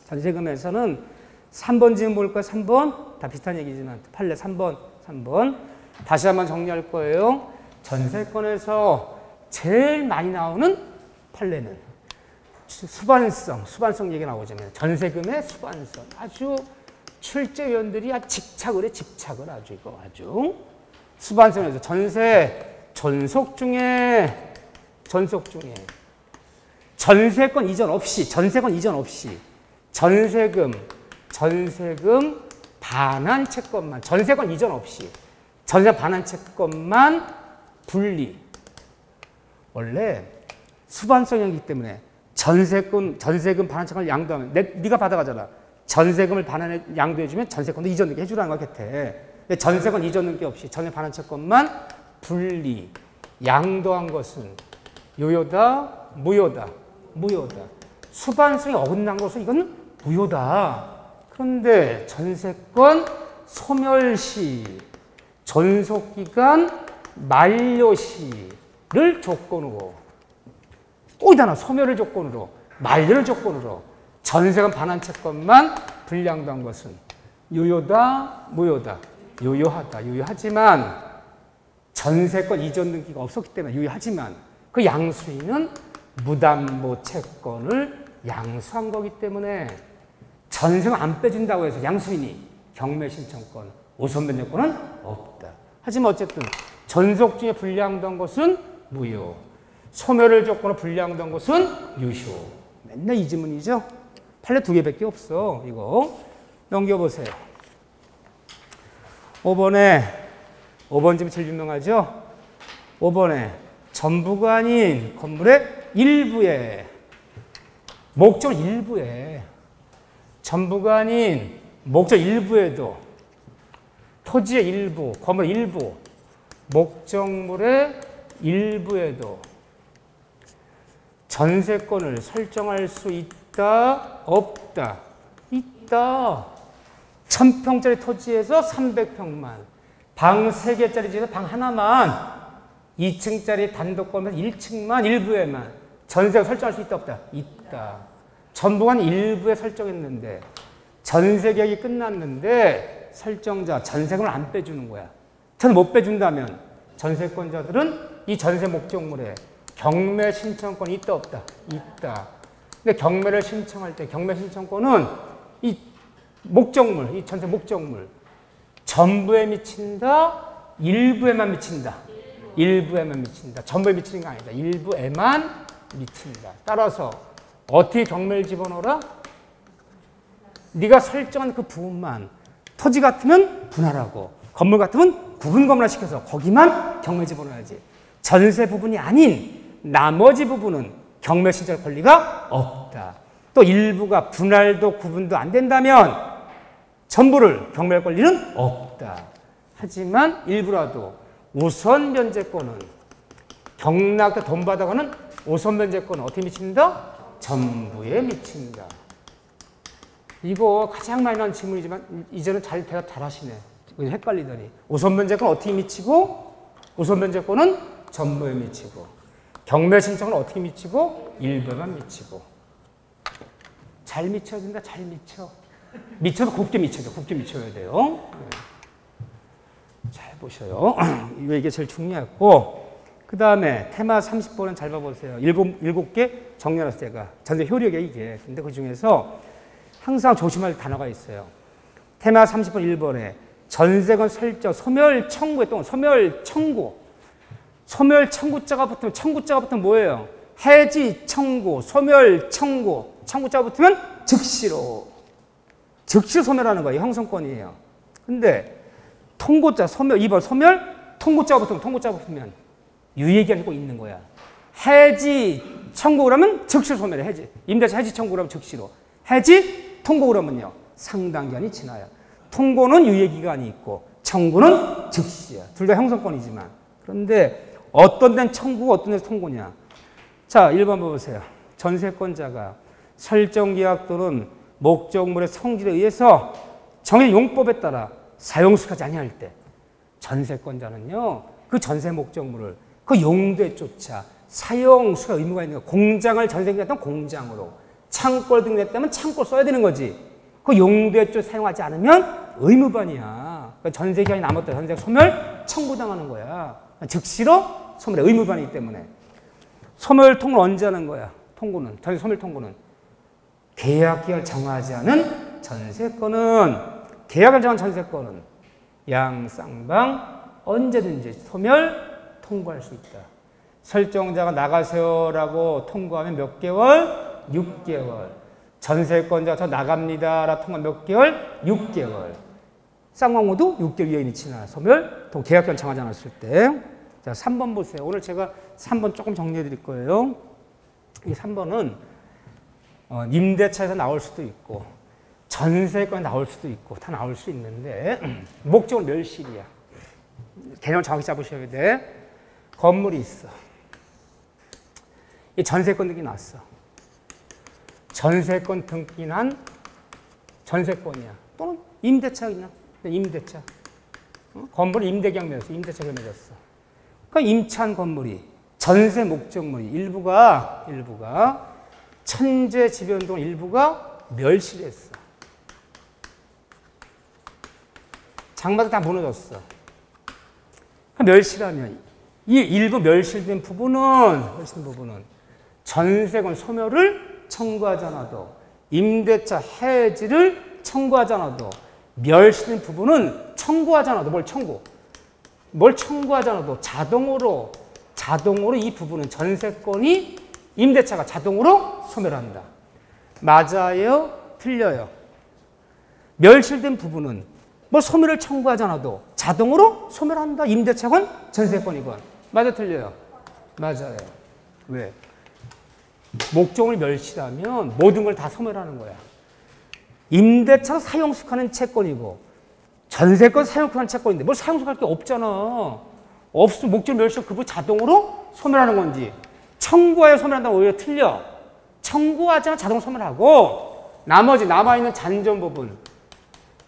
전세금에서는 3번 지금 볼까요? 3번? 다 비슷한 얘기지만 판례 3번. 다시 한번 정리할 거예요. 전세권에서 제일 많이 나오는 판례는 수반성 얘기 나오잖아요. 전세금의 수반성. 아주 출제위원들이 집착을 아주 이거 아주. 수반성에서 전속 중에 전세권 이전 없이 전세금 반환 채권만 전세권 이전 없이 전세 반환 채권만 분리. 원래 수반성이기 때문에 전세금 반환 채권을 양도하면 네가 받아가잖아. 전세금을 반환해 양도해주면 전세권도 이전 넣게 해주라는 거야, 곁에. 전세권 이전 넣기 없이 전세 반환 채권만 분리. 양도한 것은 유효다, 무효다. 수반성이 어긋난 것은 이건 무효다. 그런데 전세권 소멸시, 전속기간 만료시를 조건으로 또이다나 소멸을 조건으로 만료를 조건으로 전세금 반환 채권만 불량도한 것은 유효다, 무효다. 유효하지만 전세권 이전 등기가 없었기 때문에 유효하지만 그 양수인은 무담보 채권을 양수한 거기 때문에 전세금 안 빼준다고 해서 양수인이 경매신청권, 우선변제권은 없다. 하지만 어쨌든 전속 중에 불량도한 것은 무효, 소멸을 조건으로 불량도한 것은 유효. 맨날 이 지문이죠. 판례 2개밖에 없어. 이거 넘겨보세요. 5번 지문 제일 유명하죠. 5번에 전부가 아닌 건물의 일부에 목적 일부에 전부가 아닌 목적 일부에도 토지의 일부, 건물 일부, 목적물의 일부에도 전세권을 설정할 수 있다, 없다? 있다. 1000평짜리 토지에서 300평만, 방 3개짜리 집에서 방 하나만, 2층짜리 단독건물에서 1층만, 일부에만 전세가 설정할 수 있다, 없다? 있다. 전부가 일부에 설정했는데 전세 계약이 끝났는데 설정자 전세금을 안 빼주는 거야. 전 못 빼준다면 전세권자들은 이 전세 목적물에 경매 신청권이 있다, 없다? 있다. 근데 경매를 신청할 때 경매 신청권은 이 목적물, 이 전세 목적물 전부에 미친다, 일부에만 미친다. 일부에만 미친다. 전부에 미치는 거 아니다. 일부에만 미친다. 따라서 어떻게 경매를 집어넣어라? 네가 설정한 그 부분만. 토지 같으면 분할하고 건물 같으면 구분 건물화시켜서 거기만 경매 집어넣어야지. 전세 부분이 아닌 나머지 부분은 경매 신청할 권리가 없다. 또 일부가 분할도 구분도 안 된다면 전부를 경매할 권리는 없다. 하지만 일부라도 우선 변제권은 경락도 돈 받아가는 우선 변제권은 어떻게 미친다? 전부에 미친다. 이거 가장 많이 나온 질문이지만 이제는 대답 잘 하시네. 헷갈리더니 우선 변제권은 어떻게 미치고 우선 변제권은 전부에 미치고 경매 신청은 어떻게 미치고 일부에만 미치고. 잘 미쳐야 된다. 잘 미쳐. 미쳐도 곱게 미쳐야 돼요. 곱게 미쳐야 돼요. 네. 잘 보셔요. 이게 제일 중요하고, 그 다음에 테마 30번은 잘 봐보세요. 일곱 개 정리해놨어요, 제가. 전세 효력이에요, 이게. 근데 그 중에서 항상 조심할 단어가 있어요. 테마 30번 1번에 전세권 설정, 소멸 청구에 또 소멸 청구. 소멸 청구자가 붙으면, 청구자가 붙으면 뭐예요? 해지 청구, 소멸 청구. 청구자가 붙으면 즉시로 소멸하는 거예요. 형성권이에요. 근데 통고자, 소멸, 2번 소멸, 통고자가 붙으면 유예기한이 있는 거야. 해지 청구 그러면 즉시로 소멸해. 해지. 임대차 해지 청구 그러면 즉시로. 해지 통고 그러면요. 상당기간이 지나요. 통고는 유예기간이 있고 청구는 즉시야. 둘 다 형성권이지만. 그런데 어떤 데는 청구고 어떤 데는 통고냐. 자, 1번 보세요. 전세권자가 설정계약 또는 목적물의 성질에 의해서 정해진 용법에 따라 사용수까지 아니할 때 전세권자는요. 그 전세 목적물을 그 용도에 쫓아 사용수가 의무가 있는 거예요. 공장을 전세계약했던 공장으로, 창고를 등록했다면 창고를 써야 되는 거지. 그 용도에 쫓아 사용하지 않으면 의무반이야. 그러니까 전세기간이 남았다. 전세 소멸 청구당하는 거야. 즉시로 소멸의 의무반이기 때문에. 소멸 통고는 언제 하는 거야? 통고는, 전세 소멸 통고는 계약기간을 정하지 않은 전세권은, 계약을 정한 전세권은 양쌍방 언제든지 소멸 통고할 수 있다. 설정자가 나가세요라고 통고하면 몇 개월? 6개월. 전세권자가 저 나갑니다라고 통고하면 몇 개월? 6개월. 쌍방모두 6개월 이하인이 지나 소멸 통 계약기간 정하지 않았을 때. 자, 3번 보세요. 오늘 제가 3번 조금 정리해 드릴 거예요. 이 3번은 임대차에서 나올 수도 있고 전세권에 나올 수도 있고 다 나올 수 있는데 목적은 멸실이야. 개념 정확히 잡으셔야 돼. 건물이 있어. 이 전세권 등기 났어. 전세권 등기난 전세권이야. 또는 임대차 그냥 임대차. 건물 임대계약 맺었어. 임대차를 맺었어. 그러니까 임차한 건물이 전세 목적물이 일부가 천재 지변동 일부가 멸실했어. 장마다 다 무너졌어. 멸실하면 이 일부 멸실된 부분은 전세권 소멸을 청구하지 않아도, 임대차 해지를 청구하지 않아도, 멸실된 부분은 청구하지 않아도 뭘 청구하지 않아도 자동으로 이 부분은 전세권이 임대차가 자동으로 소멸한다. 맞아요? 틀려요? 멸실된 부분은 뭐 소멸을 청구하지 않아도 자동으로 소멸한다. 임대차건 전세권이건. 맞아, 틀려요? 맞아요. 왜? 목적을 멸실하면 모든 걸 다 소멸하는 거야. 임대차 사용수하는 채권이고 전세권 사용수하는 채권인데 뭘 사용수할 게 없잖아. 없으면 목적 멸실 그거 자동으로 소멸하는 건지. 청구하여 소멸한다고 오히려 틀려. 청구하지 않아 자동 소멸하고 나머지 남아있는 잔존 부분.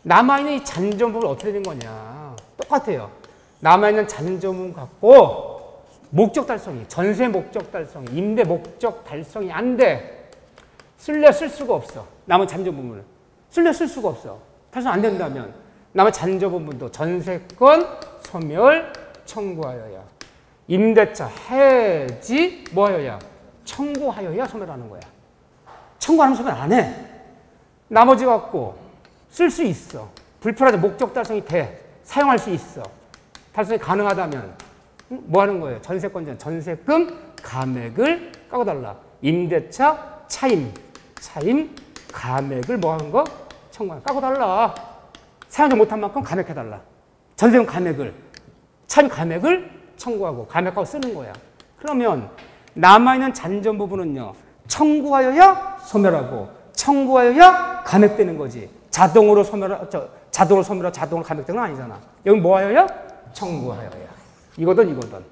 남아있는 이 잔존 부분 어떻게 된 거냐. 똑같아요. 남아있는 잔존 부분 갖고 목적 달성이, 전세 목적 달성이, 임대 목적 달성이 안 돼. 쓸 수가 없어. 남은 잔존 부분을. 쓸 수가 없어. 달성 안 된다면 남은 잔존 부분도 전세권 소멸 청구하여야. 임대차 해지 뭐하여야? 청구하여야 소멸하는 거야. 청구 안 하면 소멸 안 해. 나머지 갖고 쓸 수 있어. 불필요하지 목적 달성이 돼. 사용할 수 있어. 달성이 가능하다면 뭐 하는 거예요? 전세권자 전세금 감액을 깎아달라. 임대차 차임 감액을 뭐 하는 거? 청구하여 깎아달라. 사용하지 못한 만큼 감액해달라. 전세금 감액을, 차임 감액을 청구하고 감액하고 쓰는 거야. 그러면 남아있는 잔존 부분은요. 청구하여야 소멸하고 청구하여야 감액되는 거지. 자동으로 소멸하고 자동으로 감액되는 건 아니잖아. 여기 뭐 하여야? 청구하여야. 이거든.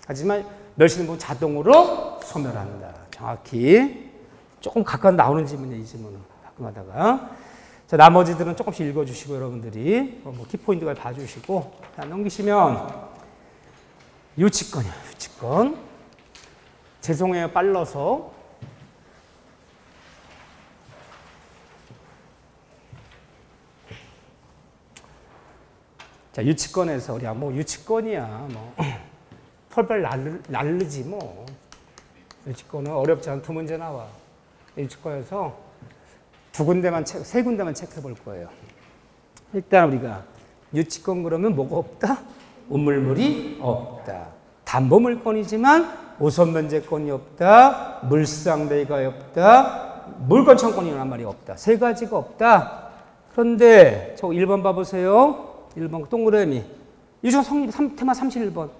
하지만 멸실은 부분 자동으로 소멸한다. 정확히. 조금 가까이 나오는 질문이에요. 이 질문은. 가끔하다가. 자, 나머지들은 조금씩 읽어주시고 여러분들이 키포인트를 봐주시고 자, 넘기시면 유치권이야. 유치권. 죄송해요. 빨라서. 자, 유치권에서 우리가 뭐 유치권이야 뭐 펄펄 날르지 뭐. 유치권은 어렵지 않은 두 문제 나와. 유치권에서 세 군데만 체크해 볼 거예요. 일단 우리가 유치권 그러면 뭐가 없다? 우물물이 없다. 담보물권이지만 우선변제권이 없다. 물상대가 없다. 물권청권이란 말이 없다. 세 가지가 없다. 그런데 저 1번 봐보세요. 1번 동그라미. 유치권 성립 테마 31번.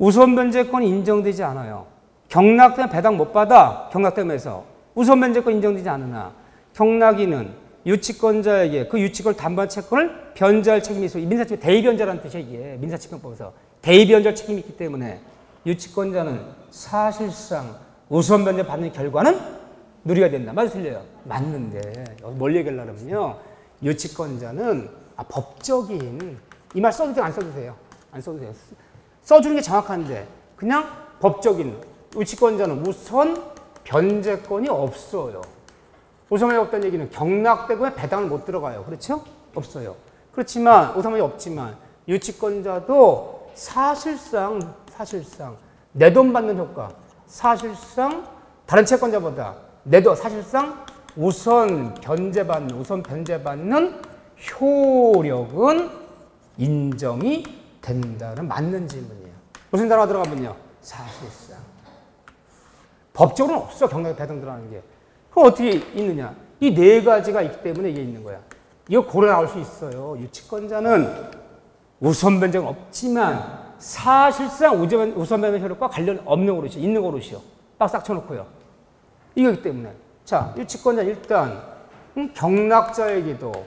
우선변제권이 인정되지 않아요. 경락되면 배당 못 받아. 경락되면서. 우선변제권 인정되지 않으나 경락인은 유치권자에게 그 유치권 담보한 채권을 변제할 책임이 있어. 민사집행 대의변제라는 뜻이야 이게. 민사집행법에서 대의변제할 책임이 있기 때문에 유치권자는 사실상 우선변제 받는 결과는 누리게 된다. 맞아 틀려요? 맞는데 뭘 얘기하려면요. 유치권자는 법적인 이 말 써도 돼요? 안 써도 돼요? 안 써도 돼요. 써주는 게 정확한데 그냥 법적인 유치권자는 우선 변제권이 없어요. 우선변제 없다는 얘기는 경락되고 배당을 못 들어가요. 그렇죠? 없어요. 그렇지만 우선변제 없지만 유치권자도 사실상 내 돈 받는 효과 사실상 다른 채권자보다 사실상 우선 변제받는 효력은 인정이 된다는 맞는 질문이에요. 무슨 단어가 들어가면요. 사실상. 법적으로는 없어. 경락에 배당 들어가는 게. 그럼 어떻게 있느냐. 이 네 가지가 있기 때문에 이게 있는 거야. 이거 고려 나올 수 있어요. 유치권자는 우선 변제가 없지만 사실상 우선 변제 효력과 관련 없는 거로시요. 있는 거로시요. 딱 쳐놓고요. 이거기 때문에. 자, 유치권자 일단 경락자에게도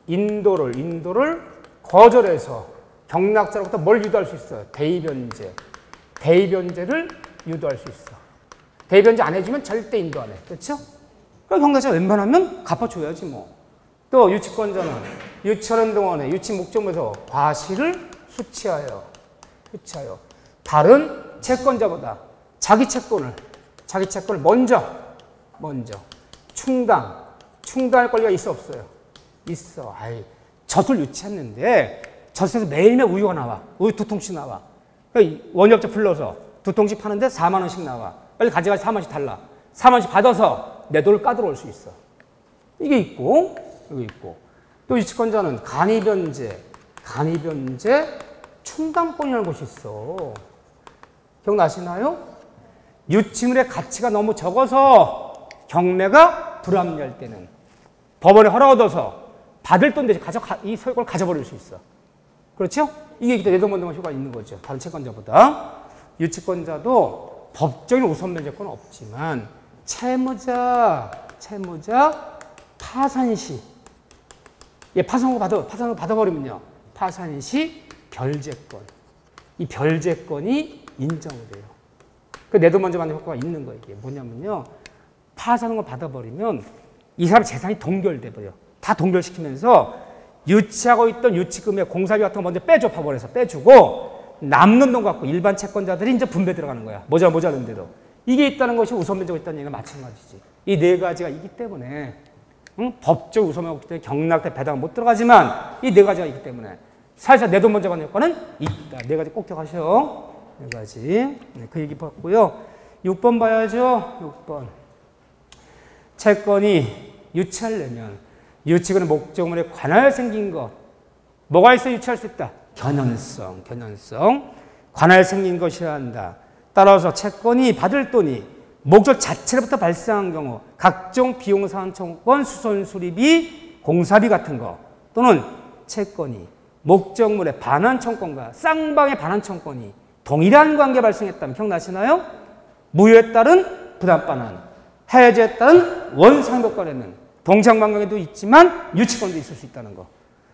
인도를 거절해서 경락자로부터 뭘 유도할 수 있어요? 대의변제를 유도할 수 있어. 대의변제 안 해주면 절대 인도 안 해. 그렇죠? 그럼 경락자가 웬만하면 갚아줘야지 뭐. 또 유치권자는 유치하는 동안에 유치 목적에서 과실을 수취하여 다른 채권자보다 자기 채권을 먼저 충당할 권리가 있어 없어요? 있어. 젖을 유치했는데 젖에서 매일매일 우유가 나와. 우유 2통씩 나와. 그러니까 원유업체 불러서 2통씩 파는데 4만 원씩 나와. 빨리 가져가서 4만 원씩 달라. 4만 원씩 받아서 내 돈을 까들어 올 수 있어. 이게 있고 또 유치권자는 간이변제 충당권이라는 것이 있어. 기억나시나요? 유치물의 가치가 너무 적어서 경매가 불합리할 때는 법원에 허락 얻어서 받을 돈 대신 이 소유권을 가져버릴 수 있어. 그렇죠? 이게 내돈번동한 효과가 있는 거죠. 다른 채권자보다. 유치권자도 법적인 우선변제권은 없지만 채무자 파산시 파산을 받아버리면요. 파산시 별제권. 이 별제권이 인정돼요. 그 내 돈 먼저 받는 효과가 있는 거예요. 이게 뭐냐면요. 파산을 받아버리면 이 사람 재산이 동결돼 버려. 다 동결시키면서 유치하고 있던 유치금의 공사비 같은 거 먼저 빼주고 남는 돈 갖고 일반 채권자들이 이제 분배 들어가는 거야. 모자른데도. 이게 있다는 것이 우선변제가 있다는 얘기가 마찬가지지. 이 네 가지가 있기 때문에 법적 우선변제가 없기 때문에 경락대 배당은 못 들어가지만 이 네 가지가 있기 때문에 사실상 내 돈 먼저 받는 효과는 있다. 네 가지 꼭 기억하셔. 네 가지. 네, 그 얘기 봤고요. 6번 봐야죠. 6번. 채권이 유치하려면 유치권의 목적물에 관할 생긴 것. 뭐가 있어 유치할 수 있다? 견연성. 관할 생긴 것이어야 한다. 따라서 채권이 받을 돈이 목적 자체로부터 발생한 경우 각종 비용 사안 청구권, 수선 수리비, 공사비 같은 거 또는 채권이 목적물의 반환 청구권과 쌍방의 반환 청구권이 동일한 관계 발생했다면 기억나시나요? 무효에 따른 부담 반환, 해제에 따른 원상복권에는 동시한 관계도 있지만 유치권도 있을 수 있다는 거.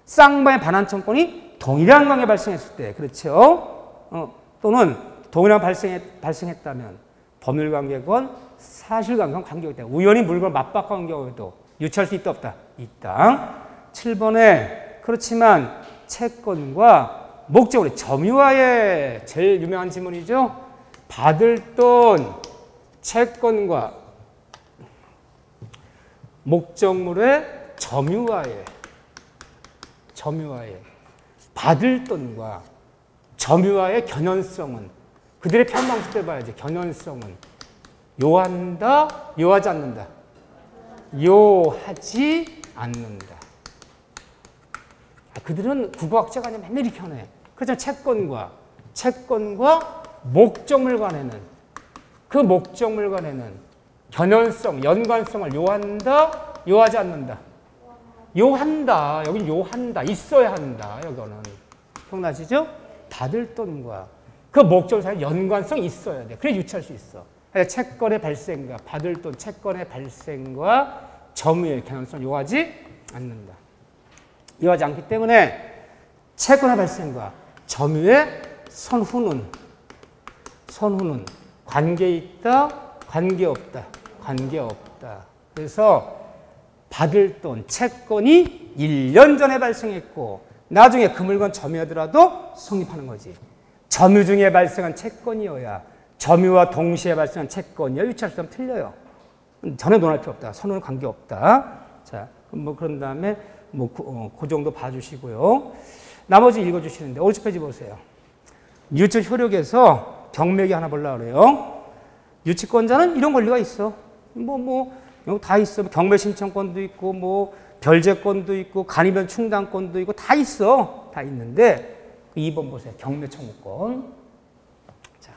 쌍방의 반환 청구권이 동일한 관계 발생했을 때, 그렇죠? 또는 동일한 발생했다면 법률관계건 사실관계건 관계이기 때문에 우연히 물건을 맞바꾼 경우에도 유치할 수 있다 없다? 있다. 7번에 그렇지만 채권과 목적물의 점유화의 제일 유명한 지문이죠. 받을 돈, 채권과 목적물의 점유화에 점유와의 받을 돈과 점유와의 견연성은 그들의 편방식 봐야지. 견연성은 요한다, 요하지 않는다. 요하지 않는다. 그들은 국어학자가 아니라 맨날 이렇게 하네. 그래서 채권과 목적물 간에는 그 목적물 간에는 견연성, 연관성을 요한다, 요하지 않는다. 요한다. 여긴 요한다. 있어야 한다. 여기는. 기억나시죠? 받을 돈과 그 목적을 사이 연관성이 있어야 돼. 그래 유치할 수 있어. 채권의 발생과 받을 돈, 채권의 발생과 점유의 견연성을 요하지 않는다. 요하지 않기 때문에 채권의 발생과 점유의 선후는 관계 있다, 관계 없다. 관계 없다. 그래서 받을 돈, 채권이 1년 전에 발생했고 나중에 그 물건 점유하더라도 성립하는 거지. 점유 중에 발생한 채권이어야 점유와 동시에 발생한 채권이야 유치할 수 없으면 틀려요. 전혀 논할 필요 없다. 선후는 관계 없다. 자, 뭐 그런 다음에 그 정도 봐주시고요. 나머지 읽어주시는데 오른쪽 페이지 보세요. 유치 효력에서 경매기 하나 보려고 그래요. 유치권자는 이런 권리가 있어. 다 있어. 경매 신청권도 있고, 별제권도 있고, 간이변 충당권도 있고, 다 있어. 다 있는데, 2번 보세요. 경매 청구권. 자,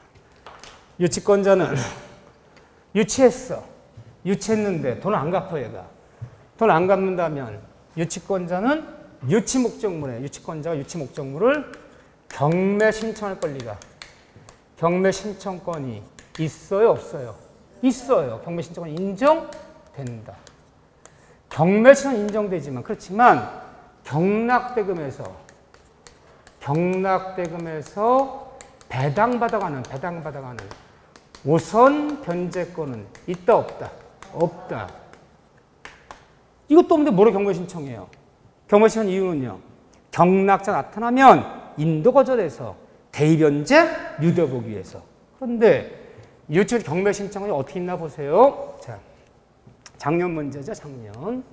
유치권자는 유치했어. 유치했는데 돈 안 갚아, 얘가. 돈 안 갚는다면 유치권자는 유치 목적물에, 유치권자가 유치 목적물을 경매 신청할 권리가, 경매 신청권이 있어요, 없어요? 있어요. 경매 신청은 인정된다. 경매 신청은 인정되지만, 그렇지만 경락대금에서 배당받아가는 우선 변제권은 있다, 없다? 없다. 이것도 없는데 뭐로 경매 신청해요? 경매 신청 이유는요. 경락자 나타나면 인도 거절해서 대의변제 유도하기 위해서. 그런데 유치 경매 신청이 어떻게 있나 보세요. 자, 작년 문제죠, 작년.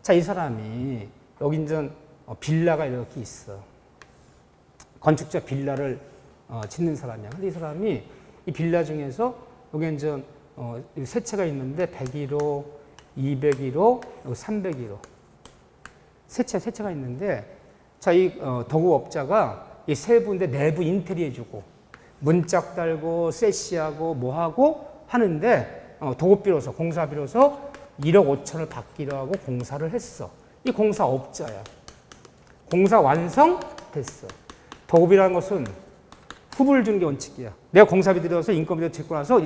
자, 이 사람이 여기 이제 빌라가 이렇게 있어. 건축자 빌라를 짓는 사람이야. 근데 이 사람이 이 빌라 중에서 여기 이제 세 채가 있는데 101호, 201호, 301호. 세 채가 있는데 자, 이 도구업자가 이 세 부인데 내부 인테리어 해주고 문짝 달고 세시하고 뭐하고 하는데 도급비로서 공사비로서 1억 5천을 받기로 하고 공사를 했어. 이 공사업자야. 공사 완성됐어. 도급이라는 것은 후불 주는 게 원칙이야. 내가 공사비 들여서 인건비 듣고 나서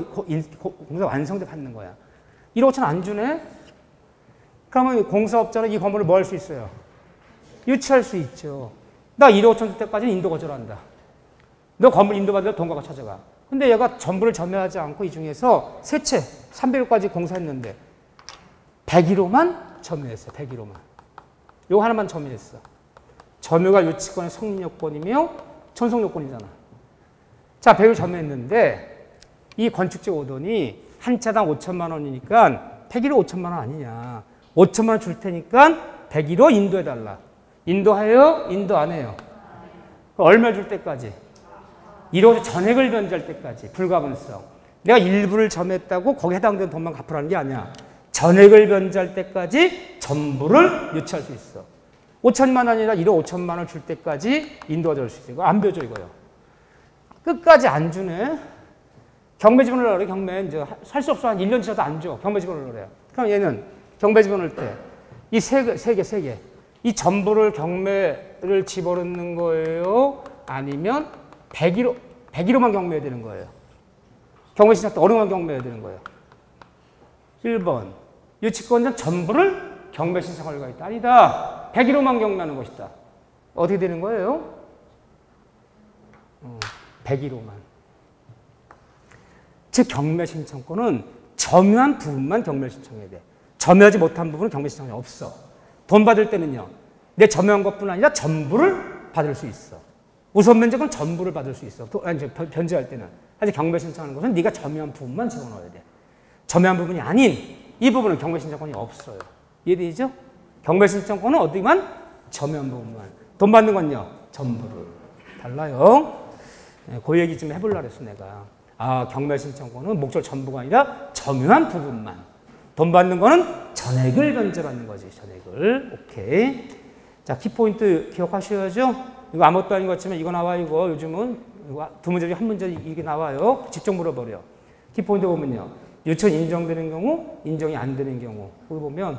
공사 완성돼 받는 거야. 1억 5천 안 주네? 그러면 공사업자는 이 건물을 뭐 할 수 있어요? 유치할 수 있죠. 나 1억 5천 줄 때까지는 인도 거절한다. 너 건물 인도 받으려 돈 갖고 찾아가. 근데 얘가 전부를 점유하지 않고 이 중에서 세 채, 300호까지 공사했는데 101호만 점유했어. 101호만. 요거 하나만 점유했어. 점유가 유치권의 성립요건이며 전속요건이잖아. 자, 101호 점유했는데 이 건축재 오더니 한 채당 5천만 원이니까 101호 5천만 원 아니냐. 5천만 원 줄 테니까 101호 인도해달라. 인도해요? 인도 안 해요? 얼마 줄 때까지? 1호 전액을 변제할 때까지. 불가분성. 내가 일부를 점했다고 거기에 해당되는 돈만 갚으라는 게 아니야. 전액을 변제할 때까지 전부를 유치할 수 있어. 5천만 원이나 1억 5천만 원 줄 때까지 인도가 될 수 있어. 이거 안 배워줘, 이거요. 끝까지 안 주네. 경매 집어넣으라 그래, 경매. 이제 살 수 없어. 한 1년 지나도 안 줘. 경매 집어넣으라 그래요. 그럼 얘는 경매 집어넣을 때 이 세 개. 이 전부를 경매를 집어넣는 거예요? 아니면 101호만 경매해야 되는 거예요? 경매 신청 때 어느 만 경매해야 되는 거예요? 1번. 유치권자는 전부를 경매 신청할 가 있다. 아니다. 101호만 경매하는 것이다. 어떻게 되는 거예요? 101호만. 즉 경매 신청권은 점유한 부분만 경매 신청해야 돼. 점유하지 못한 부분은 경매 신청이 없어. 돈 받을 때는요. 내 점유한 것뿐 아니라 전부를 받을 수 있어. 우선 면적은 전부를 받을 수 있어. 아니, 변제할 때는. 하지만 경매 신청하는 것은 네가 점유한 부분만 집어넣어야 돼. 점유한 부분이 아닌 이 부분은 경매 신청권이 없어요. 이해되죠? 경매 신청권은 어디만? 전면 부분만. 돈 받는 건요? 전부를. 달라요. 그 얘기 좀 해보려고 했어 내가. 아, 경매 신청권은 목적 전부가 아니라 점유한 부분만. 돈 받는 거는 전액을 변제받는 거지. 전액을. 오케이. 자, 키포인트 기억하셔야죠. 이거 아무것도 아닌 것 같지만 이거 나와 이거. 요즘은 두 문제 중에 한 문제 이게 나와요. 직접 물어버려. 키포인트 보면요. 유천 인정되는 경우, 인정이 안 되는 경우. 거기 보면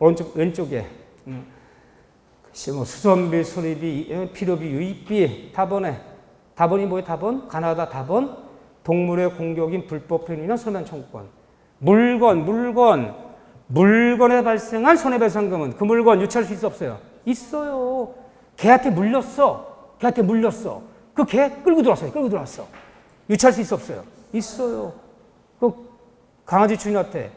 오른쪽 왼쪽에 뭐 수선비, 수리비, 필요비, 유입비, 답원이 뭐예요? 답원? 가나다 답원. 동물의 공격인 불법 행위나 손해배상 청구권. 물건에 발생한 손해배상금은 그 물건 유치할 수 있어 없어요? 있어요. 개한테 물렸어. 그 개 끌고 들어왔어. 유치할 수 있어 없어요? 있어요. 그 강아지 주인한테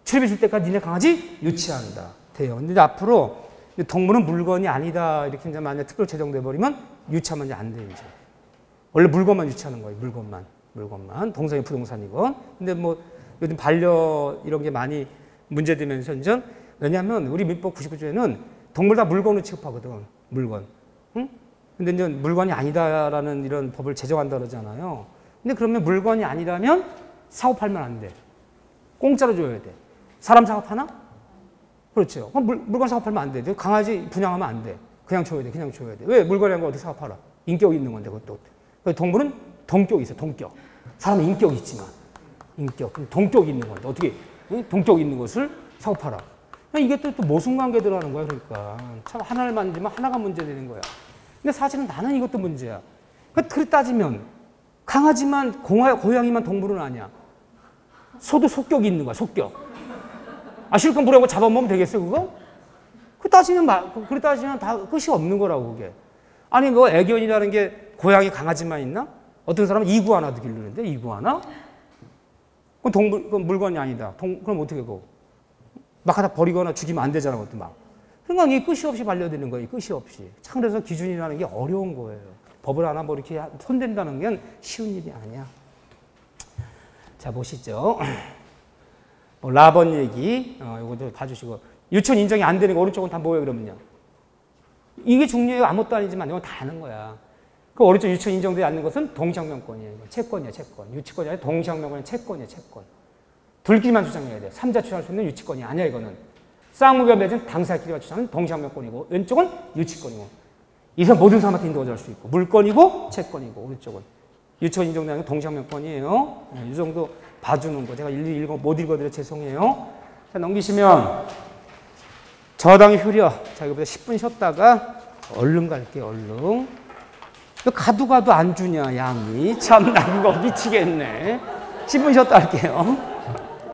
출입이 줄 때까지 니네 강아지 유치한다. 돼요. 근데 앞으로 동물은 물건이 아니다. 이렇게 이제 만약 특별 제정돼 버리면 유치하면 이제 안 돼요. 이제. 원래 물건만 유치하는 거예요. 물건만. 동산이 부동산이건. 근데 뭐 요즘 반려 이런 게 많이 문제되면서 이제 왜냐하면 우리 민법 99조에는 동물 다 물건으로 취급하거든. 물건. 응? 근데 이제 물건이 아니다라는 이런 법을 제정한다 그러잖아요. 근데 그러면 물건이 아니라면 사업하면 안 돼. 공짜로 줘야 돼. 사람 사업하나? 그렇죠. 그럼 물건 사업하면 안 돼. 강아지 분양하면 안 돼. 그냥 줘야 돼. 왜? 물건이란 걸 어떻게 사업하라? 인격이 있는 건데 그것도. 동물은 동격이 있어. 동격. 사람은 인격이 있지만. 동격이 있는 건데 어떻게 동격이 있는 것을 사업하라. 이게 또 모순관계 들어가는 거야. 그러니까 참 하나를 만지면 하나가 문제되는 거야. 근데 사실은 나는 이것도 문제야. 그래 따지면 강아지만 고양이만 동물은 아니야. 소도 속격이 있는 거야. 속격. 실컷 물어보고 잡아먹으면 되겠어 그거? 그래 따지면 다 끝이 없는 거라고 그게. 아니 뭐 애견이라는 게 고양이 강아지만 있나? 어떤 사람은 이구아나도 기르는데 이구아나? 그건 물건이 아니다. 그럼 어떻게 고? 막 하다 버리거나 죽이면 안 되잖아, 그것도 막. 그러니까 이게 끝이 없이 반려되는 거예요, 끝이 없이. 참 그래서 기준이라는 게 어려운 거예요. 법을 하나 뭐 이렇게 손댄다는 건 쉬운 일이 아니야. 자, 보시죠. 뭐 라번 얘기, 이것도 봐주시고. 유치원 인정이 안 되는 거 오른쪽은 다 뭐예요, 그러면요? 이게 중요해요. 아무것도 아니지만 이건 다 아는 거야. 그 오른쪽 유치원 인정되지 않는 것은 동시항명권이에요. 채권이야, 채권. 유치권이 아니라 동시항명권은 채권이에요, 채권. 둘끼리만 주장해야 돼. 3자 주장할 수 있는 유치권이 아니야, 이거는. 쌍무가 맺은 당사자끼리만 주장하는 동시항명권이고, 왼쪽은 유치권이고. 이서 모든 사람한테 인도할 수 있고, 물권이고, 채권이고, 오른쪽은. 유치원 인정되는 건 동시항명권이에요. 이 정도 봐주는 거. 제가 일일이 못 읽어드려 죄송해요. 자, 넘기시면, 저당 효력. 자, 이거보다 10분 쉬었다가, 얼른 갈게요, 얼른. 가도 안 주냐, 양이. 참, 나 그거 미치겠네. 10분 쉬었다 할게요.